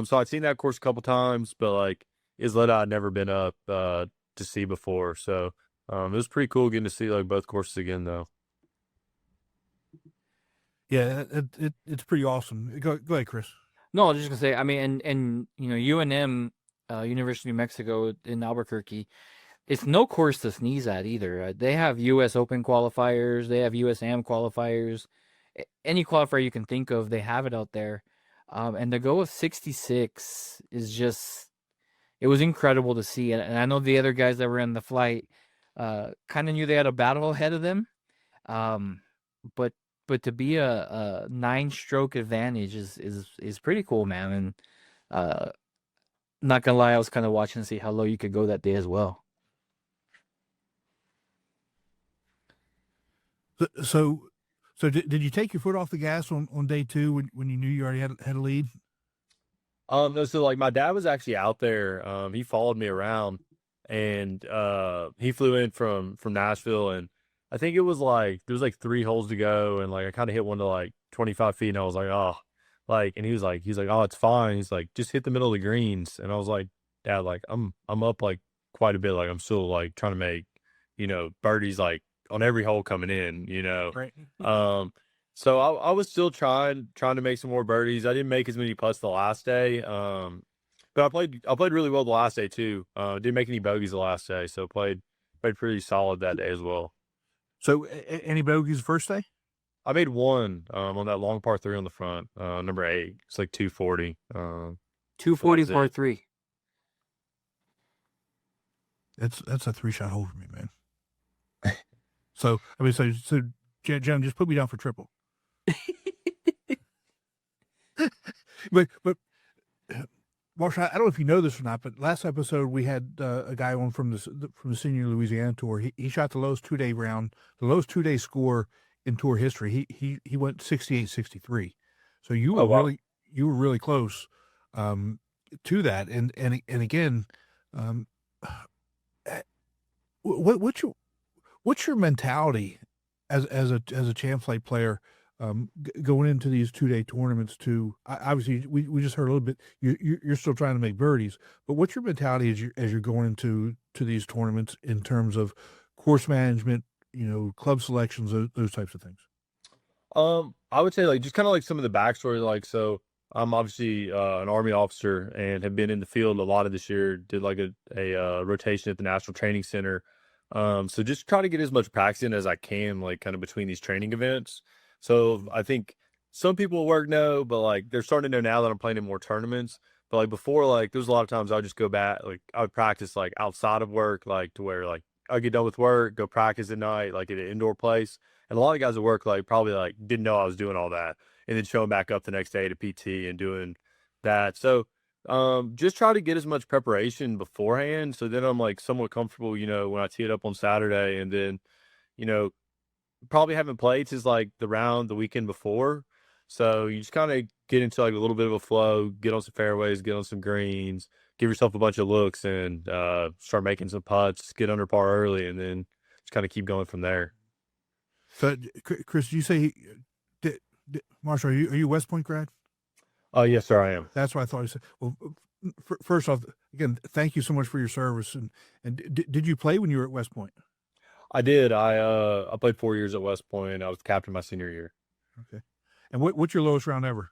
So I'd seen that course a couple times, but Isleta I'd never been up to see before. So it was pretty cool getting to see both courses again, though. Yeah, it's pretty awesome. Go ahead, Chris. No, I was just gonna say, I mean, and UNM, University of New Mexico in Albuquerque, it's no course to sneeze at either. They have U.S. Open qualifiers, they have U.S. Am qualifiers, any qualifier you can think of, they have it out there. And to go with 66 is just, it was incredible to see. And I know the other guys that were in the flight kind of knew they had a battle ahead of them. But to be a 9-stroke advantage is pretty cool, man. And not gonna lie, I was kind of watching to see how low you could go that day as well. So did you take your foot off the gas on day 2 when you knew you already had a lead? No, so my dad was actually out there. He followed me around, and he flew in from Nashville, and I think it was there was 3 holes to go, and I kind of hit one to 25 feet, and I was and he was like, oh, it's fine. He's like, just hit the middle of the greens, and I was like, Dad, I'm up quite a bit. I'm still trying to make birdies on every hole coming in, Right. So I was still trying to make some more birdies. I didn't make as many putts the last day. But But I played really well the last day too. Didn't make any bogeys the last day, so played pretty solid that day as well. So any bogeys first day? I made one on that long par 3 on the front, number 8. It's like 240. 240 So par that's it. 3. That's a 3-shot hole for me, man. So I mean, so Jen, just put me down for triple. but Marshall, I don't know if you know this or not, but last episode we had a guy on from the Senior Louisiana Tour. He shot the lowest 2-day round, the lowest 2-day score in tour history. He went 68-63. So you were really close to that. And again, what's your mentality as a champ flight player going into these 2-day tournaments? Obviously we just heard a little bit. You're still trying to make birdies, but what's your mentality as you're going into these tournaments in terms of course management, club selections, those types of things? I would say like just kind of like some of the backstory. Like, so I'm obviously an Army officer and have been in the field a lot of this year. Did like a rotation at the National Training Center. So just try to get as much practice in as I can, like kind of between these training events. So I think some people at work know, but like they're starting to know now that I'm playing in more tournaments. But like before, like there was a lot of times I would just go back, like I would practice like outside of work, like to where like I'd get done with work, go practice at night, like at an indoor place. And a lot of guys at work like probably like didn't know I was doing all that, and then showing back up the next day to PT and doing that. So just try to get as much preparation beforehand. So then I'm like somewhat comfortable, when I tee it up on Saturday, and then, probably haven't played since like the weekend before. So you just kind of get into like a little bit of a flow, get on some fairways, get on some greens, give yourself a bunch of looks, and start making some putts, get under par early, and then just kind of keep going from there. So Chris, you say, Marshall, are you West Point grad? Oh, yes, sir, I am. That's what I thought you said. Well, first off, again, thank you so much for your service. And did you play when you were at West Point? I did. I played 4 years at West Point. I was captain my senior year. Okay. And what's your lowest round ever?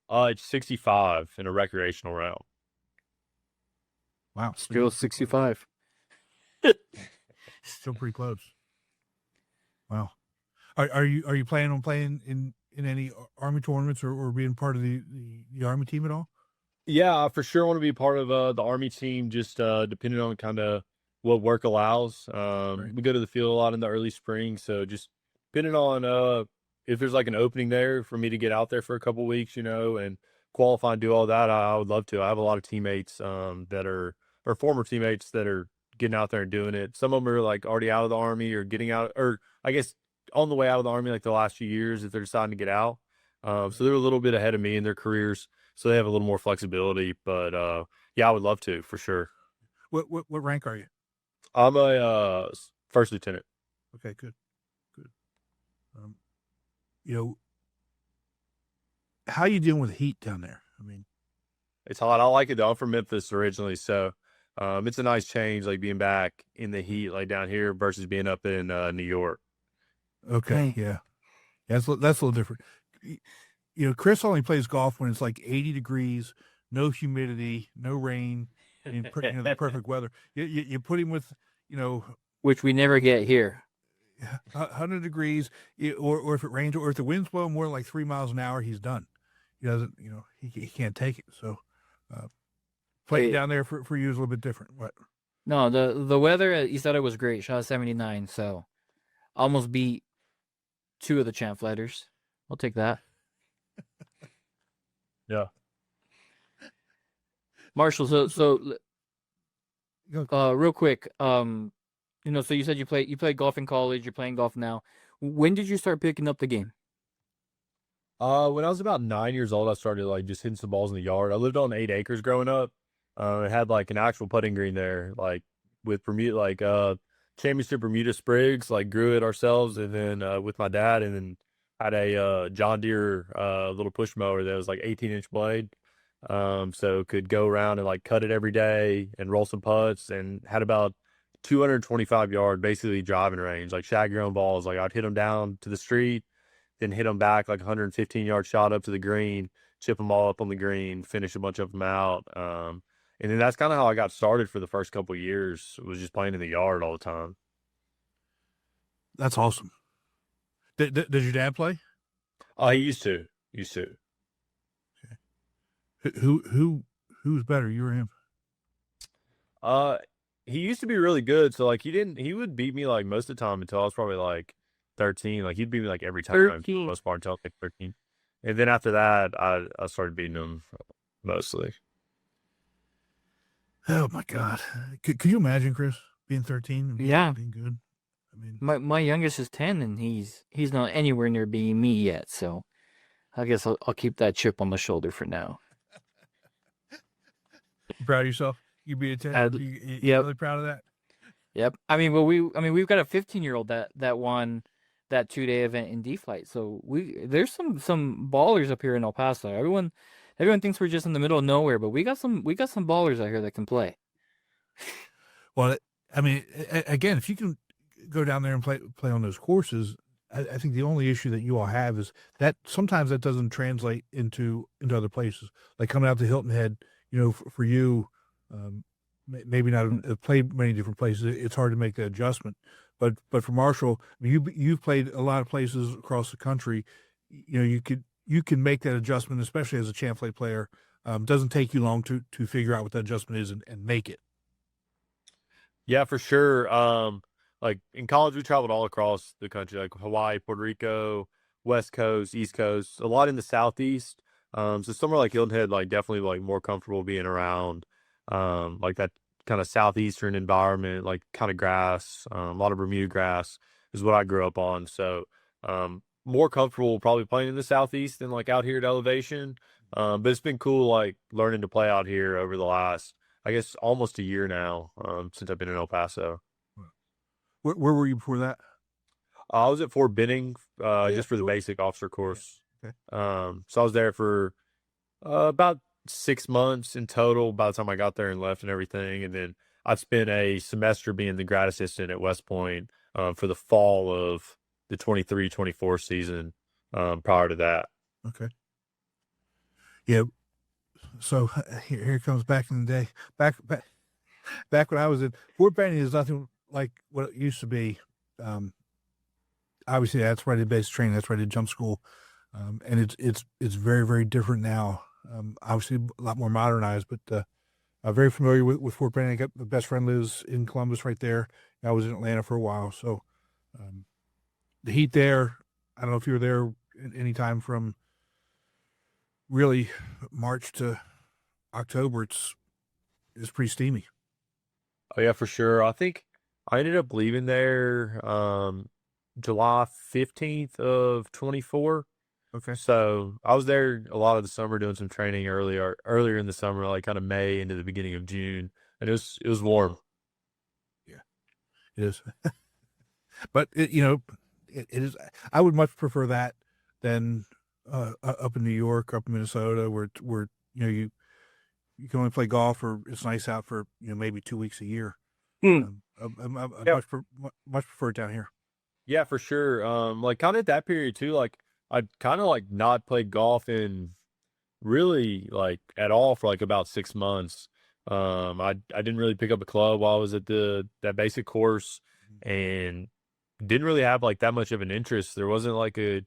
It's 65 in a recreational round. Wow. Still 65. Still pretty close. Wow. Are you planning on playing in any Army tournaments or being part of the Army team at all? Yeah, I for sure want to be part of the Army team, just depending on kind of what work allows. Right. We go to the field a lot in the early spring, so just depending on if there's like an opening there for me to get out there for a couple weeks, and qualify and do all that, I would love to. I have a lot of teammates that are former teammates that are getting out there and doing it. Some of them are like already out of the Army or getting out, or I guess on the way out of the Army like the last few years if they're deciding to get out. So they're a little bit ahead of me in their careers, so they have a little more flexibility. But yeah, I would love to for sure. What rank are you? I'm a first lieutenant. Okay, good. How are you dealing with heat down there? I mean, It's hot. I like it though. I'm from Memphis originally, so it's a nice change, like being back in the heat, like down here versus being up in New York. okay, yeah, that's a little different. Chris only plays golf when it's like 80 degrees, no humidity, no rain, and the perfect weather. You put him with, Which we never get here. 100 degrees, or if it rains, or if the wind's blowing more like 3 miles an hour, he's done. He doesn't, he can't take it. So playing down there for you is a little bit different. What? No, the weather, you said it was great. Shot 79, so almost beat 2 of the champ flighters. I'll take that. Yeah. Marshall, so real quick, so you said you played golf in college, you're playing golf now. When did you start picking up the game? When I was about 9 years old, I started like just hitting some balls in the yard. I lived on 8 acres growing up. It had like an actual putting green there, like with Bermuda, like championship Bermuda Sprigs, like grew it ourselves, and then with my dad, and then had a John Deere little push mower that was like 18-inch blade. So could go around and like cut it every day and roll some putts, and had about 225 yard basically driving range, like shag your own balls. Like I'd hit them down to the street, then hit them back like 115 yard shot up to the green, chip them all up on the green, finish a bunch of them out. And then that's kind of how I got started for the first couple of years, was just playing in the yard all the time. That's awesome. Does your dad play? Oh, he used to. Who's better, you or him? He used to be really good. So like he would beat me like most of the time until I was probably like 13. Like he'd beat me like every time for the most part until I was like 13. And then after that, I started beating him mostly. Oh my God. Could you imagine, Chris, being 13 and Yeah. being good? I mean, My youngest is 10, and he's not anywhere near being me yet. So I guess I'll keep that chip on my shoulder for now. you proud of yourself? You beat a 10? You yep. really proud of that? Yep. I mean, we've got a 15-year-old that won that 2-day event in D-Flight. So there's some ballers up here in El Paso. Everyone thinks we're just in the middle of nowhere, but we got some ballers out here that can play. Well, I mean, again, if you can go down there and play on those courses, I think the only issue that you all have is that sometimes that doesn't translate into other places. Like coming out to Hilton Head, for you, maybe not have played many different places. It's hard to make the adjustment. But for Marshall, I mean, you've played a lot of places across the country. You can make that adjustment, especially as a champ play player. Doesn't take you long to figure out what that adjustment is and make it. Yeah, for sure. Like in college, we traveled all across the country, like Hawaii, Puerto Rico, West Coast, East Coast, a lot in the Southeast. So somewhere like Hilton Head, like definitely like more comfortable being around, like that kind of Southeastern environment, like kind of grass, a lot of Bermuda grass is what I grew up on. So, more comfortable probably playing in the Southeast than like out here at elevation. But it's been cool, like learning to play out here over the last, I guess, almost a year now, since I've been in El Paso. Where were you before that? I was at Fort Benning, Yeah, just for the cool. basic officer course. Okay. So I was there for about 6 months in total by the time I got there and left and everything. And then I spent a semester being the grad assistant at West Point for the fall of the 23-24 season prior to that. Okay. Yeah. So here comes back in the day. Back when I was in Fort Benning is nothing like what it used to be. Obviously that's where I did basic training. That's where I did jump school. And it's very, very different now. Obviously a lot more modernized, but I'm very familiar with Fort Benning. I got my best friend lives in Columbus right there. I was in Atlanta for a while. So the heat there, I don't know if you were there any time from really March to October, it's pretty steamy. Oh yeah, for sure. I think I ended up leaving there July 15th of 24. Okay. So I was there a lot of the summer doing some training earlier in the summer, like kind of May into the beginning of June, and it was warm. Yeah, it is. But it is. I would much prefer that than up in New York, up in Minnesota, where you can only play golf, or it's nice out for maybe 2 weeks a year. I much prefer it down here. Yeah, for sure. Like kind of at that period too, like I'd kind of like not played golf in really like at all for like about 6 months. I didn't really pick up a club while I was at that basic course, and didn't really have like that much of an interest. There wasn't like a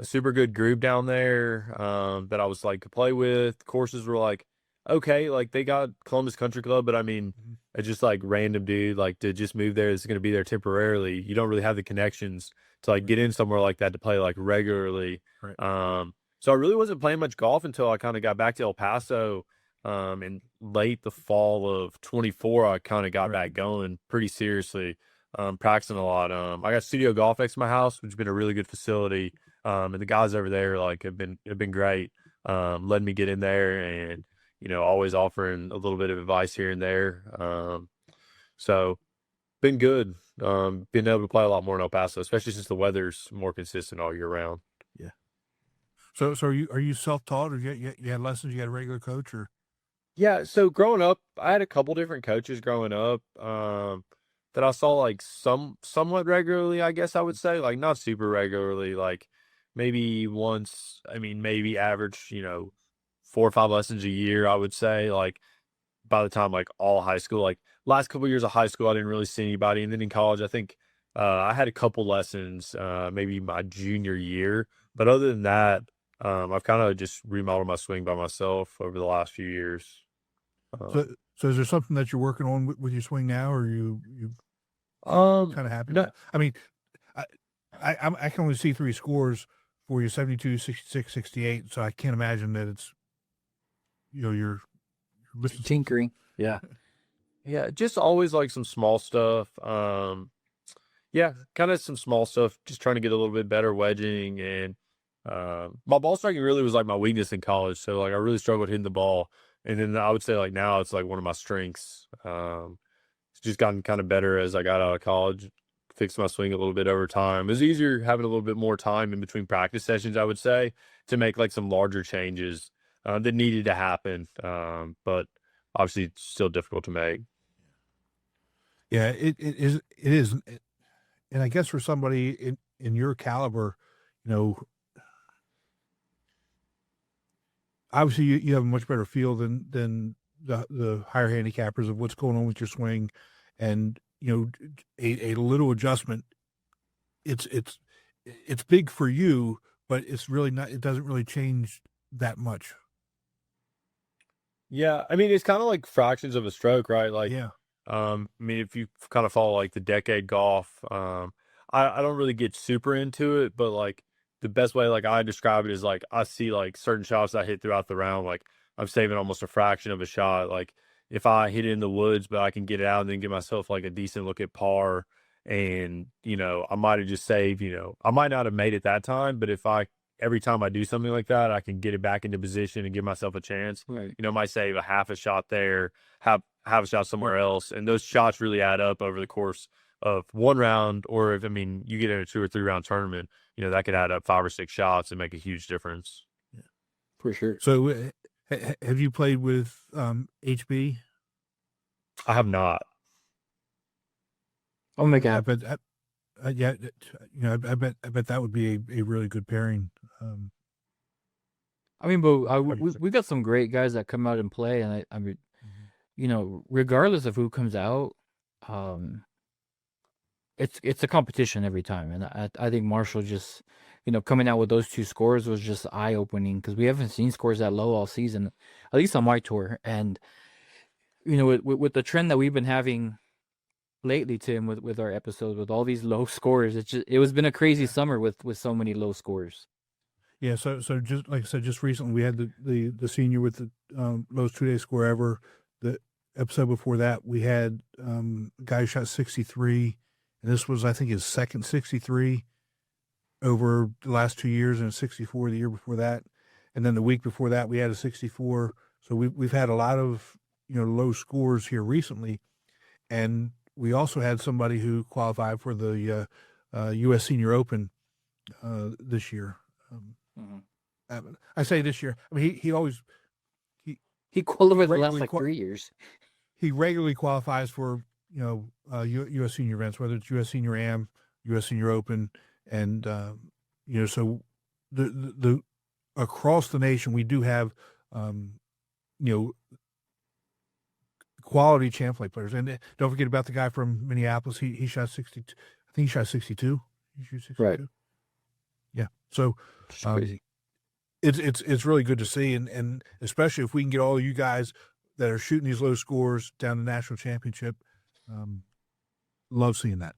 super good group down there that I was like to play with. Courses were like okay, like they got Columbus Country Club, but I mean, it's just like random dude like to just move there. It's going to be there temporarily. You don't really have the connections to like get in somewhere like that to play like regularly. Right. So I really wasn't playing much golf until I kind of got back to El Paso. In late the fall of 24, I kind of got back going pretty seriously, practicing a lot. I got Studio Golf next to my house, which has been a really good facility. And the guys over there like have been great, letting me get in there and always offering a little bit of advice here and there. So been good. Been able to play a lot more in El Paso, especially since the weather's more consistent all year round. Yeah. So are you self-taught, or you had lessons? You had a regular coach, or? Yeah. So growing up, I had a couple different coaches growing up, that I saw like somewhat regularly, I guess I would say, like not super regularly, like maybe once, maybe average, 4 or 5 lessons a year, I would say. Like by the time like all high school, like last couple years of high school, I didn't really see anybody. And then in college, I think I had a couple lessons, maybe my junior year. But other than that, I've kind of just remodeled my swing by myself over the last few years. So is there something that you're working on with your swing now, or you Um, kind of happy? no, With that? I mean, I can only see 3 scores for you: 72, 66, 68. So I can't imagine that it's you're missing. Tinkering. Yeah. yeah, just always like some small stuff. Yeah, kind of some small stuff, just trying to get a little bit better wedging. And my ball striking really was like my weakness in college. So like I really struggled hitting the ball. And then I would say like now it's like one of my strengths. It's just gotten kind of better as I got out of college, fixed my swing a little bit over time. It was easier having a little bit more time in between practice sessions, I would say, to make like some larger changes that needed to happen. But obviously it's still difficult to make. Yeah, it is, and I guess for somebody in your caliber, obviously you have a much better feel than the higher handicappers of what's going on with your swing, and a little adjustment. It's big for you, but it's really not. It doesn't really change that much. Yeah, I mean it's kind of like fractions of a stroke, right? Like Yeah. I mean, if you kind of follow like the decade golf, I don't really get super into it, but like the best way like I describe it is like I see like certain shots I hit throughout the round, like I'm saving almost a fraction of a shot. Like if I hit it in the woods, but I can get it out and then give myself like a decent look at par, and I might have just saved, I might not have made it that time, but if every time I do something like that, I can get it back into position and give myself a chance. Right. Might save a half a shot there, have a shot somewhere else, and those shots really add up over the course of one round. Or if you get in a 2 or 3 round tournament, that could add up 5 or 6 shots and make a huge difference. For sure. So, have you played with HB? I have not. Oh my I God. bet. Yeah, I bet that would be a really good pairing. I mean, but we got some great guys that come out and play, and I mean, regardless of who comes out, it's a competition every time, and I think Marshall just, coming out with those 2 scores was just eye opening, because we haven't seen scores that low all season, at least on my tour, and with the trend that we've been having lately, Tim, with our episodes, with all these low scores, it was been a crazy summer with so many low scores. Yeah, so just like I said, just recently we had the senior with the lowest 2-day score ever. The episode before that we had a guy who shot 63, and this was I think his second 63 over the last 2 years, and a 64 the year before that, and then the week before that we had a 64. So we've had a lot of low scores here recently, and we also had somebody who qualified for the U.S. Senior Open this year. I say this year. I mean, he always He qualified the last regularly like 3 years. he regularly qualifies for U.S. Senior events, whether it's U.S. Senior Am, U.S. Senior Open, and so the across the nation we do have quality Champlain players, and don't forget about the guy from Minneapolis. He shot 62. I think he shot 62. He shot 62. Right. Yeah. So It's crazy. it's really good to see, and especially if we can get all you guys that are shooting these low scores down the national championship. Love seeing that.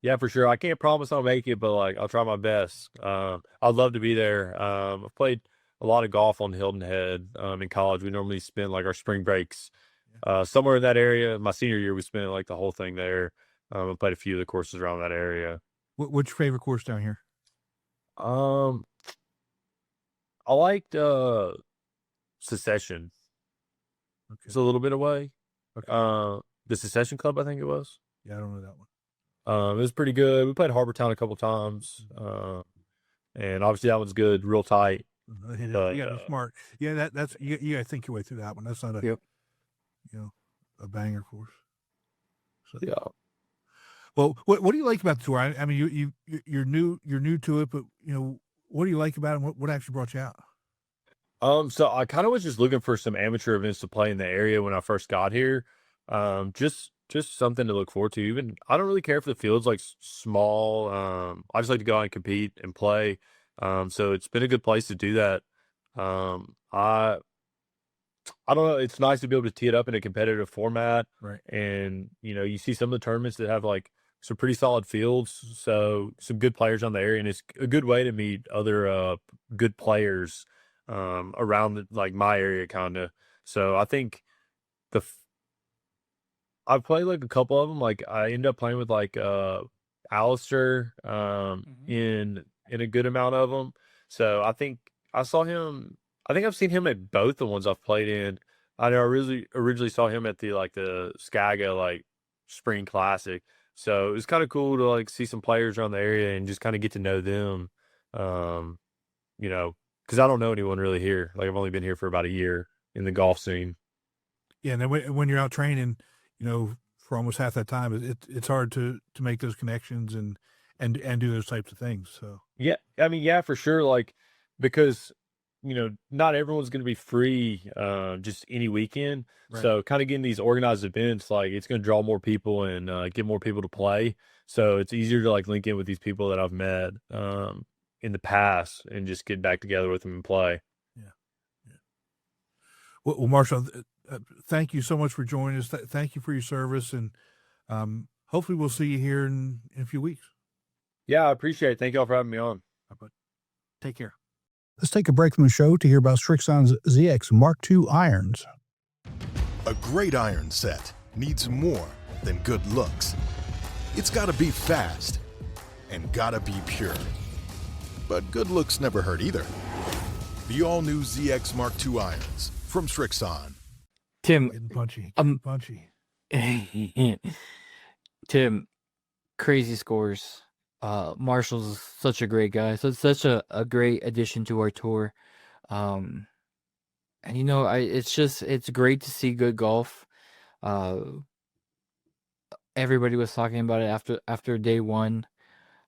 Yeah, for sure. I can't promise I'll make it, but like I'll try my best. I'd love to be there. I've played a lot of golf on Hilton Head in college. We normally spend like our spring breaks somewhere in that area. My senior year, we spent like the whole thing there. I played a few of the courses around that area. What's your favorite course down here? I liked Secession. Okay. It's a little bit away. Okay. The Secession Club, I think it was. Yeah, I don't know that one. It was pretty good. We played Harbortown a couple times, and obviously that one's good, real tight. You got to be smart. Yeah, that's you got to think your way through that one. That's not a a banger course. So, Yeah. Well, what do you like about the tour? I mean, you're new to it, but what do you like about it? And what actually brought you out? So I kind of was just looking for some amateur events to play in the area when I first got here. Just something to look forward to. Even I don't really care if the field's like small. I just like to go out and compete and play. So it's been a good place to do that. I don't know. It's nice to be able to tee it up in a competitive format. Right. And, you see some of the tournaments that have like some pretty solid fields. So some good players on the area. And it's a good way to meet other good players around like my area kind of. So I think I've played like a couple of them. Like I ended up playing with like Alistair in a good amount of them. So I think I've seen him at both the ones I've played in. I know I originally saw him at the Skaga like Spring Classic. So it was kind of cool to like see some players around the area and just kind of get to know them. Because I don't know anyone really here. Like I've only been here for about a year in the golf scene. Yeah, and then when you're out training, for almost half that time, it's hard to make those connections and do those types of things. So yeah, I mean, yeah, for sure. Like because not everyone's going to be free just any weekend. Right. So kind of getting these organized events, like it's going to draw more people and get more people to play. So it's easier to like link in with these people that I've met in the past and just get back together with them and play. Yeah. Well, Marshall, thank you so much for joining us. Thank you for your service. And hopefully we'll see you here in a few weeks. Yeah, I appreciate it. Thank y'all for having me on. Take care. Let's take a break from the show to hear about Strixon's ZX Mark II irons. A great iron set needs more than good looks. It's got to be fast and got to be pure. But good looks never hurt either. The all-new ZX Mark II irons from Strixon. Tim, Punchy. Tim, crazy scores. Marshall's such a great guy. So it's such a great addition to our tour. And it's great to see good golf. Everybody was talking about it after day one.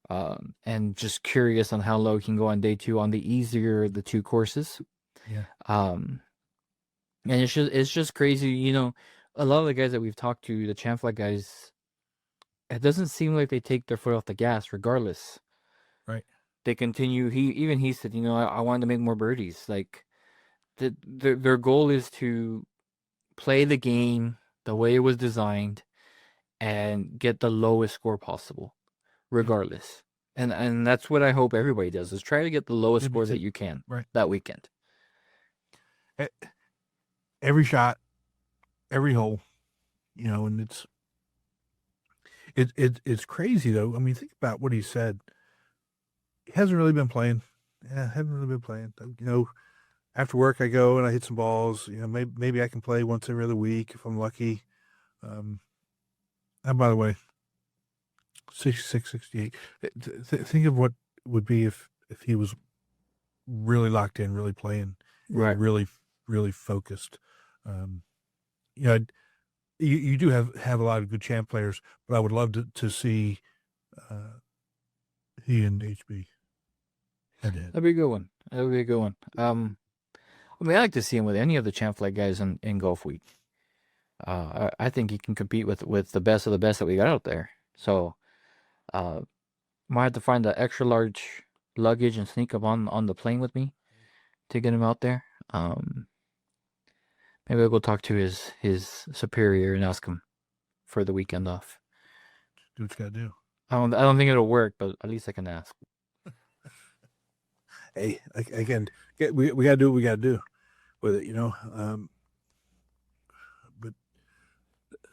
And just curious on how low he can go on day two on the easier of the two courses. Yeah. And it's just crazy. A lot of the guys that we've talked to, the Champ Flight guys, it doesn't seem like they take their foot off the gas regardless. Right. They continue. He said, I wanted to make more birdies. Like their goal is to play the game the way it was designed and get the lowest score possible regardless. And that's what I hope everybody does, is try to get the lowest score that you can that weekend. Every shot, every hole, and it's crazy though. I mean, think about what he said. He hasn't really been playing. Yeah, haven't really been playing. After work I go and I hit some balls. Maybe I can play once every other week if I'm lucky. And by the way, 66, 68. Think of what it would be if he was really locked in, really playing, right? Really, really focused. You do have a lot of good champ players, but I would love to see he and HB head-to-head. That'd be a good one. I like to see him with any of the Champ Flight guys in Golfweek. I think he can compete with the best of the best that we got out there. So, might have to find the extra large luggage and sneak up on the plane with me to get him out there. Maybe I'll go talk to his superior and ask him for the weekend off. Do what you gotta do. I don't think it'll work, but at least I can ask. Hey, again, we gotta do what we gotta do with it, but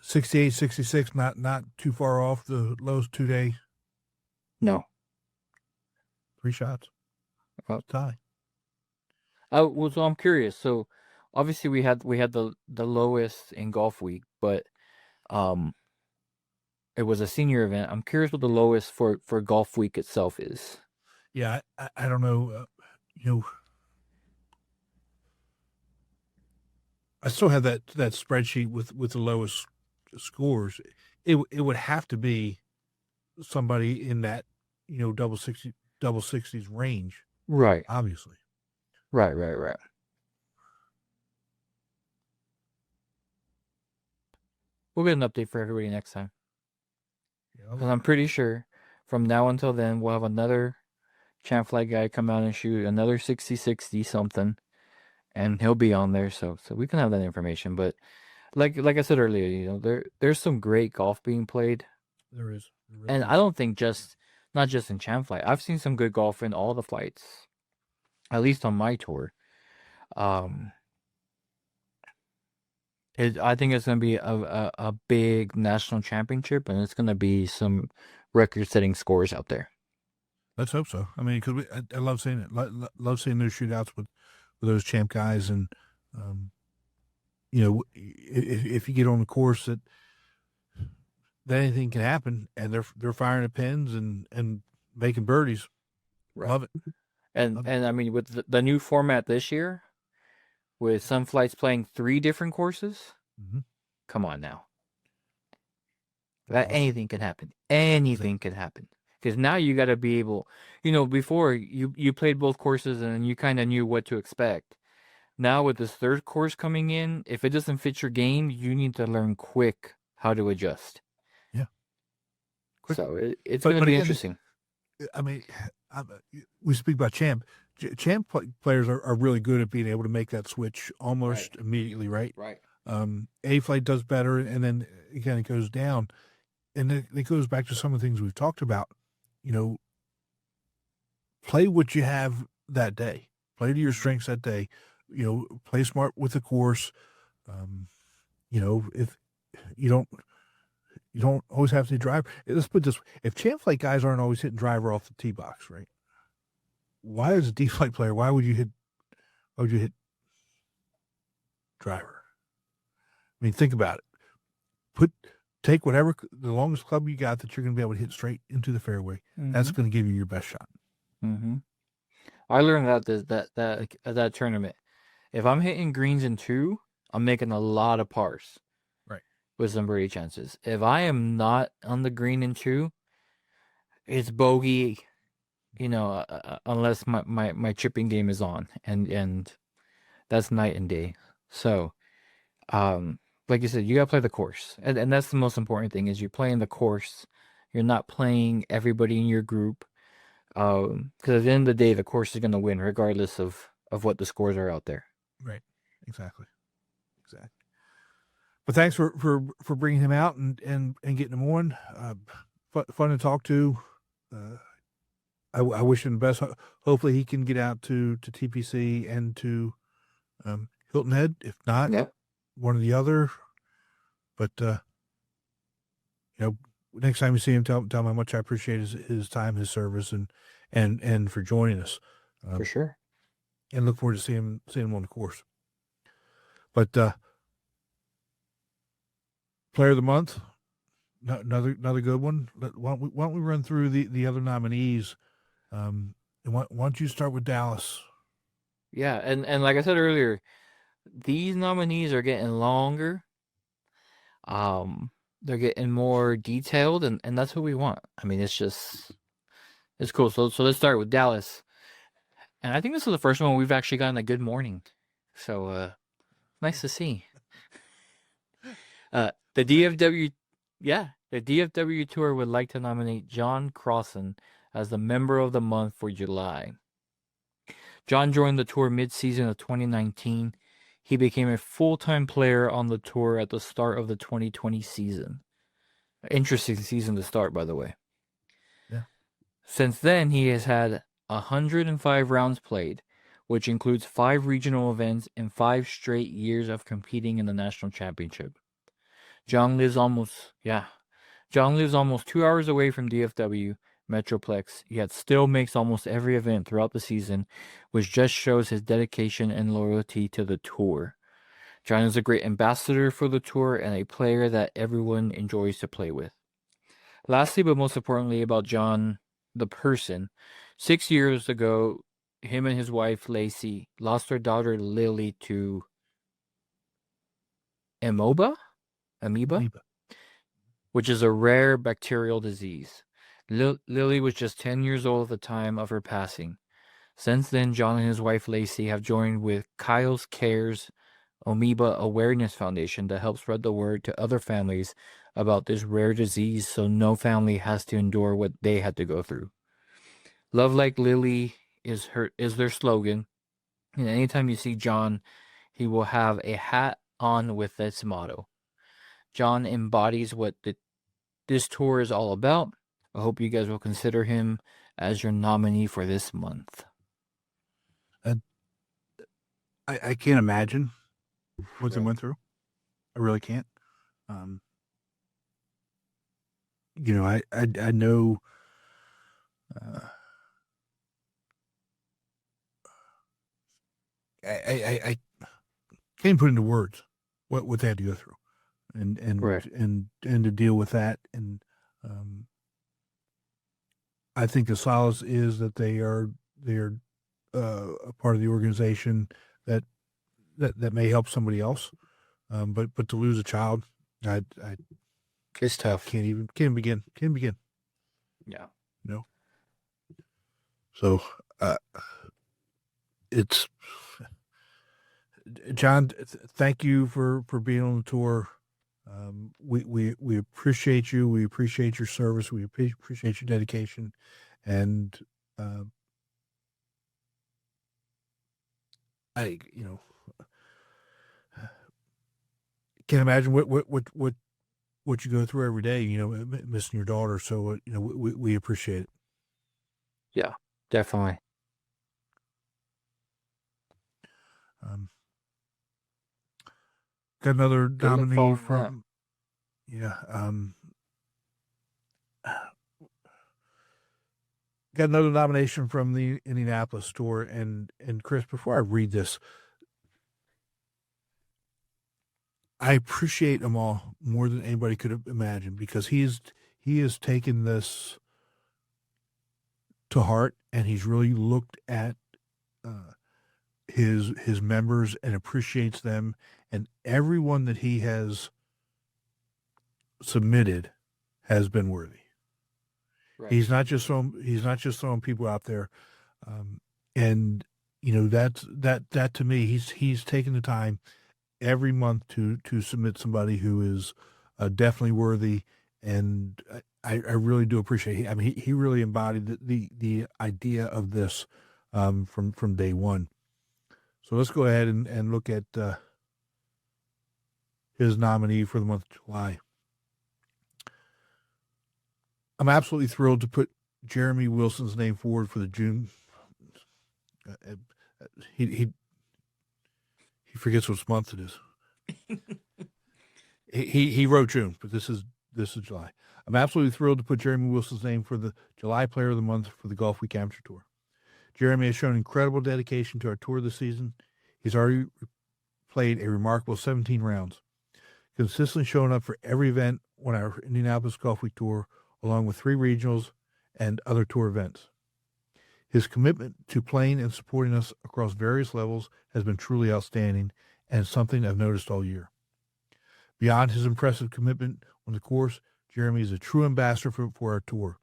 68, 66, not too far off the lowest 2 day. No. 3 shots. Tie. Well, so I'm curious. So obviously we had the lowest in Golfweek, but it was a senior event. I'm curious what the lowest for Golfweek itself is. Yeah, I don't know. I still have that spreadsheet with the lowest scores. It would have to be somebody in that double 60s range. Right. Obviously. Right. We'll get an update for everybody next time. Yeah, Because I'm pretty sure from now until then, we'll have another champ flag guy come out and shoot another 60-60 something, and he'll be on there. So we can have that information. But like I said earlier, there's some great golf being played. there is. There really And is. I don't think not just in champ flight. I've seen some good golf in all the flights, at least on my tour. I think it's going to be a big national championship, and it's going to be some record-setting scores out there. Let's hope so. I mean, because I love seeing it. Love seeing those shootouts with those champ guys, and if you get on the course that anything can happen, and they're firing at pins and making birdies. Right. Love it. And I mean, with the new format this year, with some flights playing 3 different courses, come on now. Anything can happen. Anything can happen. Because now you got to be able, before you played both courses and you kind of knew what to expect. Now with this third course coming in, if it doesn't fit your game, you need to learn quick how to adjust. Yeah. Quick. So it's going to be interesting. I mean, we speak about champ. Champ players are really good at being able to make that switch almost immediately, right? Right. A flight does better, and then it kind of goes down. And it goes back to some of the things we've talked about. Play what you have that day. Play to your strengths that day. Play smart with the course. If you don't always have to drive. Let's put this: if champ flight guys aren't always hitting driver off the tee box, right? Why, as a D flight player, why would you hit driver? I mean, think about it. Take whatever the longest club you got that you're going to be able to hit straight into the fairway. That's going to give you your best shot. Mm-hmm. I learned that tournament. If I'm hitting greens in 2, I'm making a lot of pars. Right. With some birdie chances. If I am not on the green in 2, it's bogey. Unless my chipping game is on, and that's night and day. So, like you said, you gotta play the course, and that's the most important thing, is you're playing the course. You're not playing everybody in your group, because at the end of the day, the course is gonna win regardless of what the scores are out there. Right. Exactly. But thanks for bringing him out and getting him on. Fun to talk to. I wish him the best. Hopefully he can get out to TPC and to Hilton Head. If not, one or the other. But next time you see him, tell him how much I appreciate his time, his service, and for joining us. For sure. And look forward to seeing him on the course. But Player of the Month, another good one. Why don't we run through the other nominees? And why don't you start with Dallas? Yeah, and like I said earlier, these nominees are getting longer. They're getting more detailed, and that's what we want. I mean, it's cool. So let's start with Dallas. And I think this is the first one we've actually gotten a good morning. So nice to see. The DFW Tour would like to nominate John Crossan as the Member of the Month for July. John joined the tour mid-season of 2019. He became a full-time player on the tour at the start of the 2020 season. Interesting season to start, by the way. Yeah. Since then, he has had 105 rounds played, which includes 5 regional events and 5 straight years of competing in the national championship. John lives almost 2 hours away from DFW Metroplex, yet still makes almost every event throughout the season, which just shows his dedication and loyalty to the tour. John is a great ambassador for the tour and a player that everyone enjoys to play with. Lastly, but most importantly about John, the person, 6 years ago, him and his wife, Lacey, lost their daughter, Lily, to amoeba, which is a rare bacterial disease. Lily was just 10 years old at the time of her passing. Since then, John and his wife Lacey have joined with Kyle's Cares Amoeba Awareness Foundation to help spread the word to other families about this rare disease so no family has to endure what they had to go through. Love like Lily is their slogan. And anytime you see John, he will have a hat on with this motto. John embodies what this tour is all about. I hope you guys will consider him as your nominee for this month. I can't imagine what they went through. I really can't. You know, I know. I can't put into words what they had to go through, and Right. and to deal with that. And I think the solace is that they are a part of the organization that may help somebody else. But to lose a child, I It's tough. can't begin. Yeah. No. So it's John. Thank you for being on the tour. We appreciate you. We appreciate your service. We appreciate your dedication, and I can't imagine what you go through every day. Missing your daughter. So we appreciate it. Yeah, definitely. Got another Good luck nominee following from got another nomination from the Indianapolis Tour, and Chris, before I read this, I appreciate them all more than anybody could have imagined, because he has taken this to heart, and he's really looked at his members and appreciates them, and everyone that he has submitted has been worthy. Right. He's not just throwing people out there, and that to me, he's taken the time every month to submit somebody who is definitely worthy, and I really do appreciate it. I mean, he really embodied the idea of this from day one. So let's go ahead and look at his nominee for the month of July. I'm absolutely thrilled to put Jeremy Wilson's name forward for the June. He forgets which month it is. he wrote June, but this is July. I'm absolutely thrilled to put Jeremy Wilson's name for the July Player of the Month for the Golfweek Amateur Tour. Jeremy has shown incredible dedication to our tour this season. He's already played a remarkable 17 rounds, consistently showing up for every event on our Indianapolis Golfweek Tour, along with 3 regionals and other tour events. His commitment to playing and supporting us across various levels has been truly outstanding, and something I've noticed all year. Beyond his impressive commitment on the course, Jeremy is a true ambassador for our tour.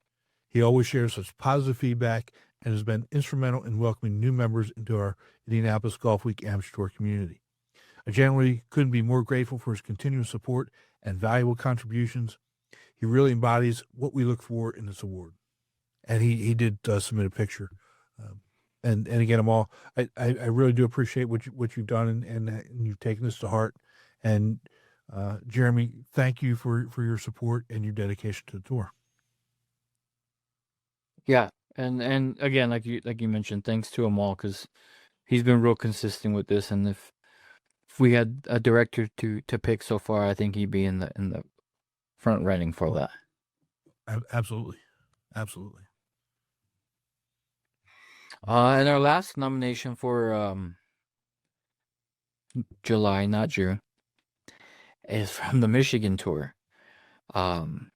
He always shares such positive feedback and has been instrumental in welcoming new members into our Indianapolis Golfweek Amateur Tour community. I genuinely couldn't be more grateful for his continuous support and valuable contributions. He really embodies what we look for in this award. And he did submit a picture. And again, I'm all, I really do appreciate what you've done, and you've taken this to heart. And Jeremy, thank you for your support and your dedication to the tour. Yeah, and again, like you mentioned, thanks to him all, because he's been real consistent with this. And if we had a director to pick so far, I think he'd be in the front running for that. Absolutely. And our last nomination for July, not June, is from the Michigan Tour. I'm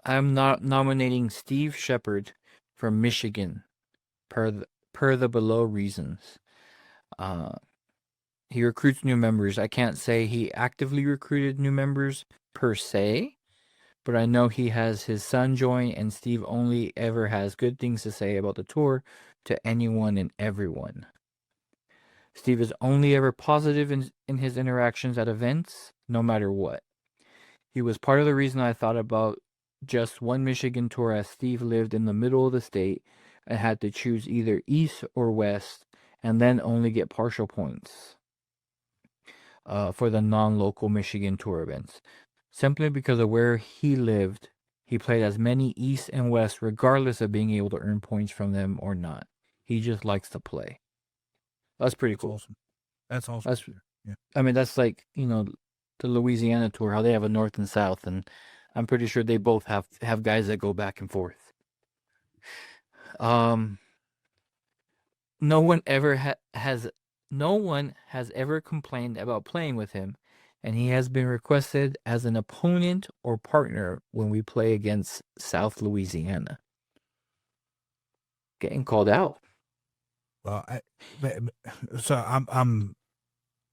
not nominating Steve Shepard from Michigan per the below reasons. He recruits new members. I can't say he actively recruited new members per se, but I know he has his son join, and Steve only ever has good things to say about the tour to anyone and everyone. Steve is only ever positive in his interactions at events, no matter what. He was part of the reason I thought about just one Michigan tour, as Steve lived in the middle of the state and had to choose either east or west, and then only get partial points for the non-local Michigan tour events. Simply because of where he lived, he played as many east and west regardless of being able to earn points from them or not. He just likes to play. That's pretty That's cool. awesome. That's awesome. That's, Yeah. I mean, that's like, the Louisiana tour, how they have a north and south, and I'm pretty sure they both have guys that go back and forth. No one has ever complained about playing with him, and he has been requested as an opponent or partner when we play against South Louisiana. Getting called out. Well,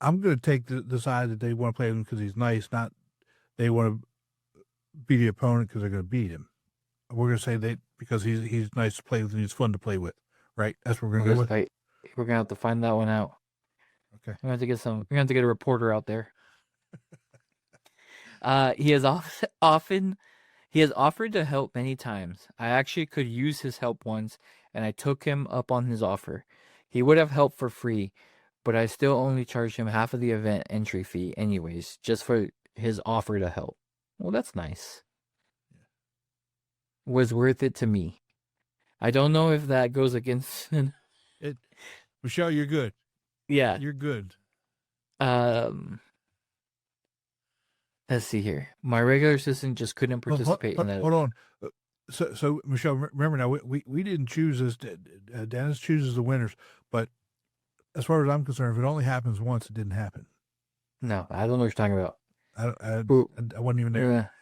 I'm going to take the side that they want to play him because he's nice, not they want to be the opponent because they're going to beat him. We're going to say because he's nice to play with and he's fun to play with, right? That's what we're going to go with. We're going to have to find that one out. Okay. We're going to have to get a reporter out there. He has offered to help many times. I actually could use his help once, and I took him up on his offer. He would have helped for free, but I still only charged him half of the event entry fee anyways, just for his offer to help. Well, that's nice. Was worth it to me. I don't know if that goes against... Michelle, you're good. Yeah. You're good. Let's see here. My regular assistant just couldn't participate in that. Hold on. So Michelle, remember now, we didn't choose this. Dennis chooses the winners, but as far as I'm concerned, if it only happens once, it didn't happen. No, I don't know what you're talking about. I wasn't even there.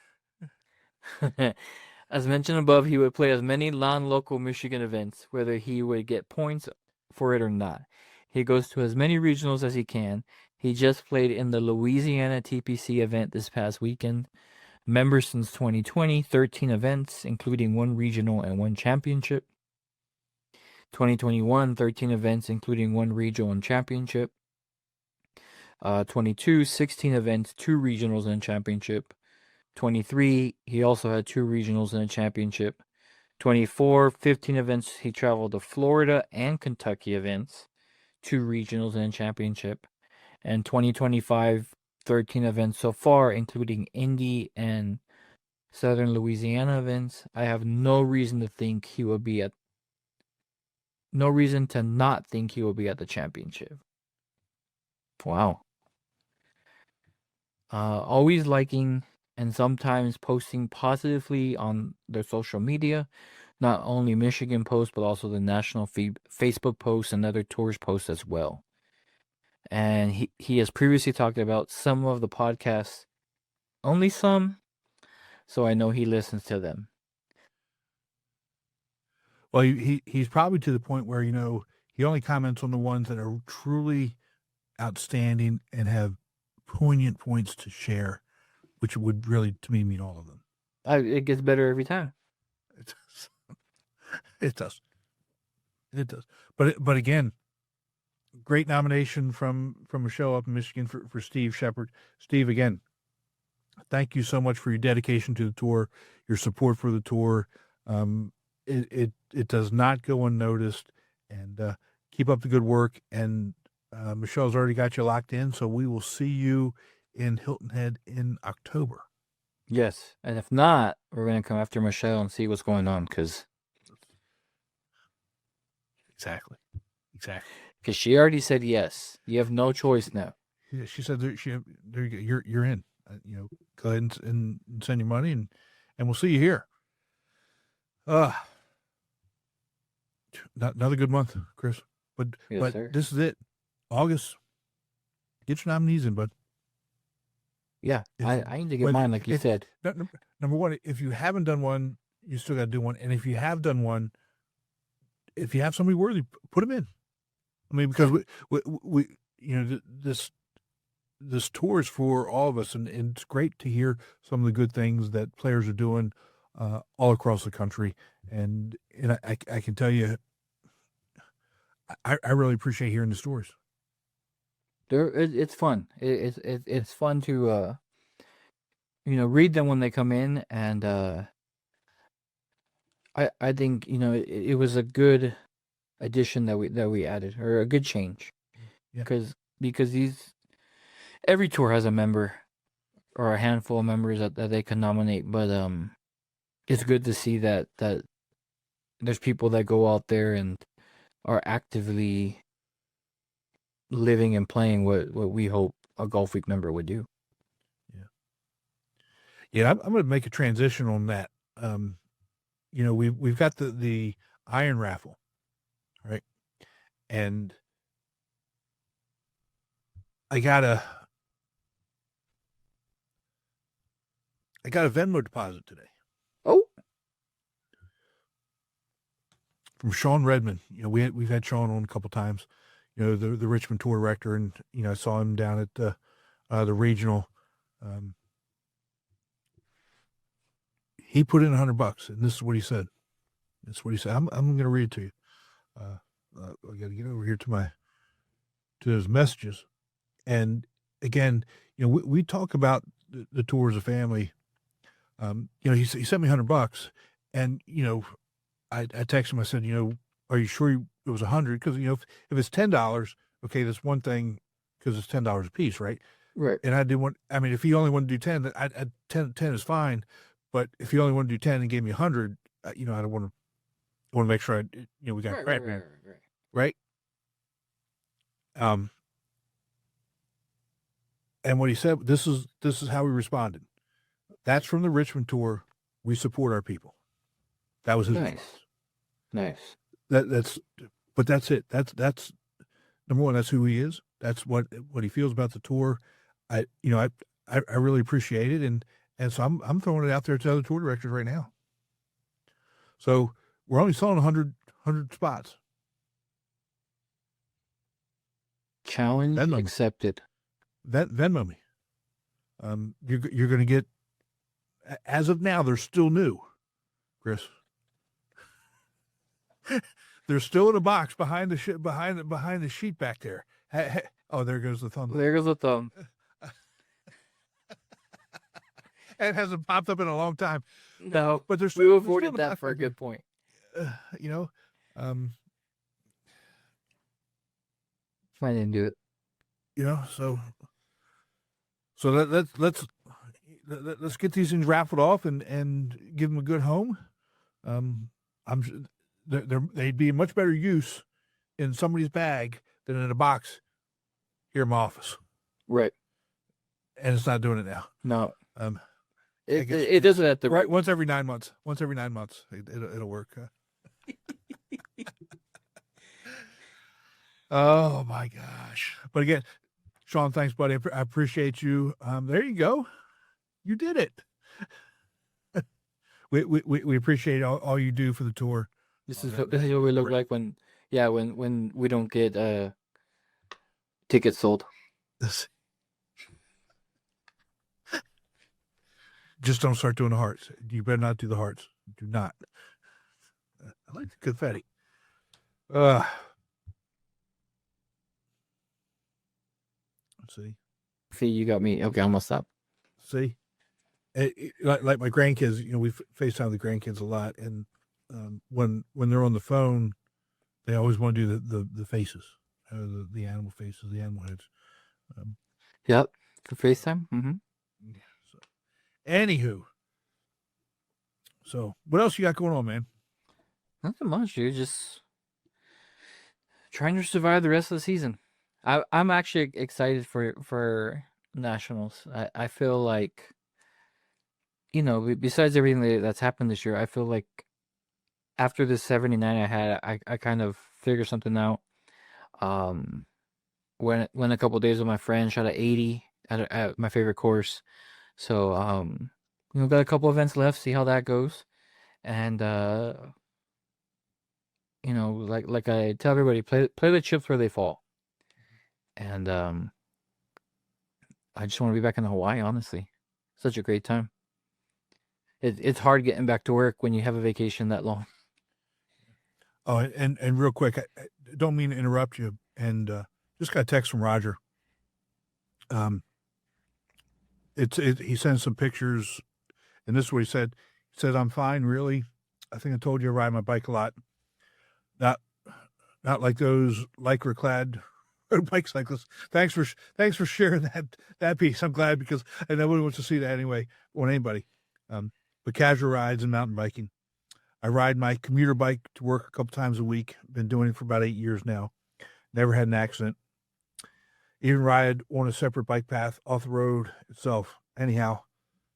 As mentioned above, he would play as many non-local Michigan events, whether he would get points for it or not. He goes to as many regionals as he can. He just played in the Louisiana TPC event this past weekend. Member since 2020, 13 events, including 1 regional and 1 championship. 2021, 13 events, including 1 regional and championship. 22, 16 events, 2 regionals and a championship. 23, he also had 2 regionals and a championship. 24, 15 events, he traveled to Florida and Kentucky events, 2 regionals and a championship. And 2025, 13 events so far, including Indy and Southern Louisiana events. I have no reason to think he will be no reason to not think he will be at the championship. Wow. Always liking and sometimes posting positively on their social media, not only Michigan posts, but also the national Facebook posts and other tours posts as well. And he has previously talked about some of the podcasts, only some, so I know he listens to them. Well, he's probably to the point where, he only comments on the ones that are truly outstanding and have poignant points to share, which would really, to me, mean all of them. It gets better every time. It does. It does. But again, great nomination from a show up in Michigan for Steve Shepard. Steve, again, thank you so much for your dedication to the tour, your support for the tour. It does not go unnoticed, and keep up the good work. And Michelle's already got you locked in, so we will see you in Hilton Head in October. Yes, and if not, we're going to come after Michelle and see what's going on, because Exactly. Because she already said yes. You have no choice now. Yeah, she said there you go. You're in. Go ahead and send your money, and we'll see you here. Another good month, Chris. But Sir. This is it. August. Get your nominees in, bud. Yeah, I need to get mine, like you said. Number one, if you haven't done one, you still got to do one. And if you have done one, if you have somebody worthy, put them in. I mean, because we this tour is for all of us, and it's great to hear some of the good things that players are doing all across the country. And I can tell you, I really appreciate hearing the stories. It's fun. It's fun to read them when they come in, and I think it was a good addition that we added, or a good change, Yeah. because every tour has a member or a handful of members that they can nominate, but it's good to see that there's people that go out there and are actively living and playing what we hope a Golfweek member would do. Yeah, I'm going to make a transition on that. We've got the iron raffle, right? And I got a Venmo deposit today. Oh, from Sean Redmond. We've had Sean on a couple times. The Richmond Tour director, and I saw him down at the regional. He put in $100, and this is what he said. This is what he said. I'm going to read it to you. I got to get over here to his messages. And again, we talk about the tour as a family. He sent me $100, and I texted him. I said, are you sure it was 100? Because if it's $10, okay, that's one thing, because it's $10 a piece, right? right. And I didn't want. I mean, if he only wanted to do 10, 10 is fine. But if he only wanted to do 10 and gave me 100, I don't want to make sure we got credit, right? And what he said, this is how we responded. That's from the Richmond Tour. We support our people. That was his response. Nice. But that's it. That's number one. That's who he is. That's what he feels about the tour. I really appreciate it, and so I'm throwing it out there to other tour directors right now. So we're only selling 100 spots. Challenge Venmo. accepted. Venmo me. You're going to get. As of now, they're still new, Chris. They're still in a box behind the behind the sheet back there. Oh, there goes the thumb. There goes the thumb. It hasn't popped up in a long time. No, but there's we avoided that for a good point. I didn't do it. So let's get these things raffled off and give them a good home. They'd be much better use in somebody's bag than in a box here in my office. Right. And it's not doing it now. No. It does it at the right once every 9 months. It'll work. Oh my gosh! But again, Sean, thanks, buddy. I appreciate you. There you go. You did it. We appreciate all you do for the tour. This is what we look like when we don't get tickets sold. Just don't start doing the hearts. You better not do the hearts. Do not. I like the confetti. Let's see. See, you got me. Okay, I'm gonna stop. See, like my grandkids, we FaceTime the grandkids a lot, and when they're on the phone, they always want to do the faces, the animal faces, the animal heads. Yep, for FaceTime. Mm-hmm. So, anywho, so what else you got going on, man? Nothing much, dude. Just trying to survive the rest of the season. I'm actually excited for nationals. I feel like, besides everything that's happened this year, I feel like after the 79 I had, I kind of figured something out. Went a couple of days with my friend, shot at 80 at my favorite course. So got a couple events left, see how that goes. And like I tell everybody, play the chips where they fall. And I just want to be back in Hawaii, honestly. Such a great time. It's hard getting back to work when you have a vacation that long. Oh, and real quick, I don't mean to interrupt you, and just got a text from Roger. He sends some pictures, and this is what he said. He said, "I'm fine, really. I think I told you I ride my bike a lot. Not like those lycra-clad road bike cyclists. Thanks for sharing that piece. I'm glad, because nobody wants to see that anyway, or anybody. But casual rides and mountain biking. I ride my commuter bike to work a couple times a week. Been doing it for about 8 years now. Never had an accident. Even ride on a separate bike path off the road itself. Anyhow,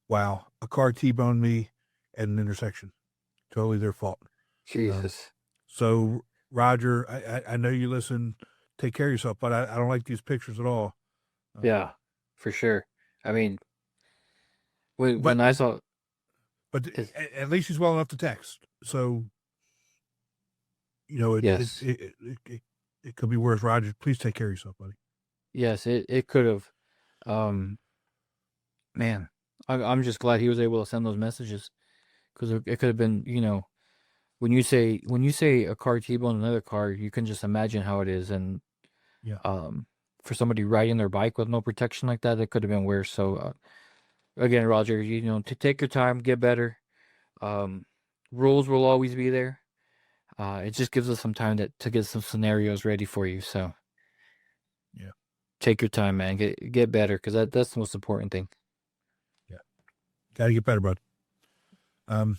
wow, a car T-boned me at an intersection. Totally their fault." Jesus. So, Roger, I know you listen. Take care of yourself, but I don't like these pictures at all. Yeah, for sure. I mean, when I saw, But at least he's well enough to text. So, Yes. it could be worse. Roger, please take care of yourself, buddy. yes, it could have. Man, I'm just glad he was able to send those messages, because it could have been, when you say a car T-bone another car, you can just imagine how it is, and Yeah. for somebody riding their bike with no protection like that, it could have been worse. So, again, Roger, to take your time, get better. Rules will always be there. It just gives us some time to get some scenarios ready for you. So, Yeah. take your time, man. Get better, because that's the most important thing. Got to get better, bud. And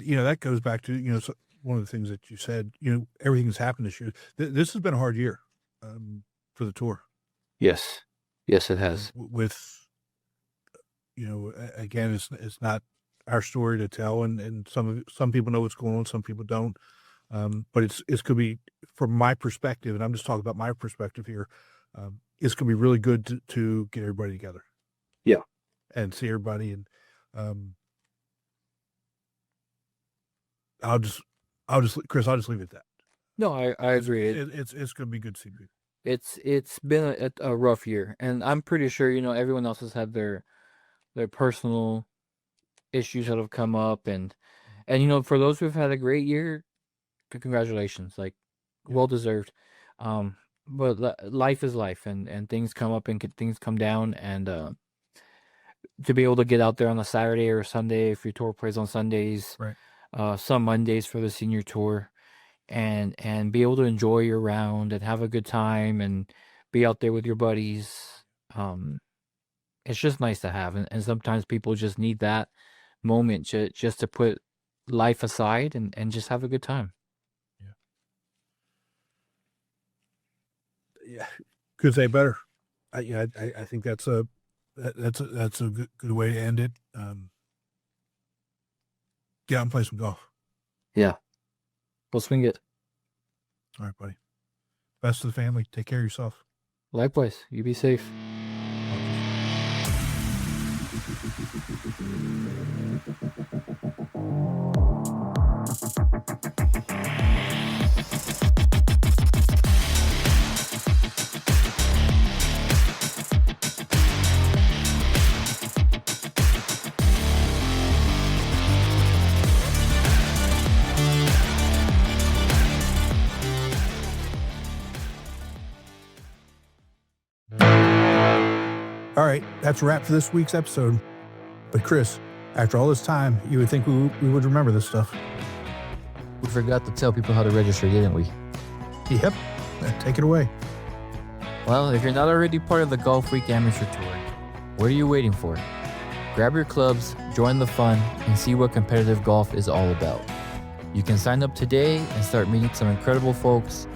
that goes back to one of the things that you said. Everything that's happened this year. This has been a hard year for the tour. Yes, it has. With again, it's not our story to tell, and some people know what's going on, some people don't. But it's could be, from my perspective, and I'm just talking about my perspective here. It's gonna be really good to get everybody together. Yeah. And see everybody, and Chris, I'll just leave it at that. No, I agree. It's gonna be good to see people. It's been a rough year, and I'm pretty sure everyone else has had their personal issues that have come up, and for those who've had a great year, congratulations, like, well deserved. But life is life, and things come up and things come down, and to be able to get out there on a Saturday or a Sunday, if your tour plays on Sundays, Right. Some Mondays for the senior tour, and be able to enjoy your round and have a good time and be out there with your buddies. It's just nice to have, and sometimes people just need that moment just to put life aside and just have a good time. Yeah, could say better. I think that's a good way to end it. Get out and play some golf. Yeah, we'll swing it. All right, buddy. Best of the family. Take care of yourself. Likewise, you be safe. All right, that's a wrap for this week's episode. But Chris, after all this time, you would think we would remember this stuff. We forgot to tell people how to register, didn't we? Yep, take it away. Well, if you're not already part of the Golfweek Amateur Tour, what are you waiting for? Grab your clubs, join the fun, and see what competitive golf is all about. You can sign up today and start meeting some incredible folks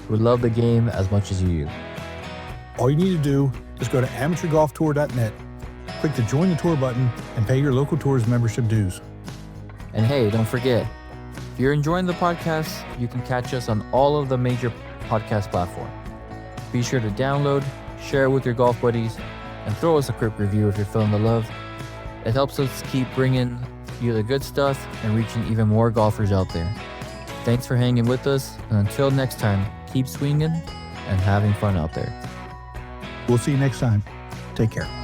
who love the game as much as you do. All you need to do is go to amateurgolftour.net, click the Join the Tour button, and pay your local tour's membership dues. And hey, don't forget, if you're enjoying the podcast, you can catch us on all of the major podcast platforms. Be sure to download, share it with your golf buddies, and throw us a quick review if you're feeling the love. It helps us keep bringing you the good stuff and reaching even more golfers out there. Thanks for hanging with us, and until next time, keep swinging and having fun out there. We'll see you next time. Take care.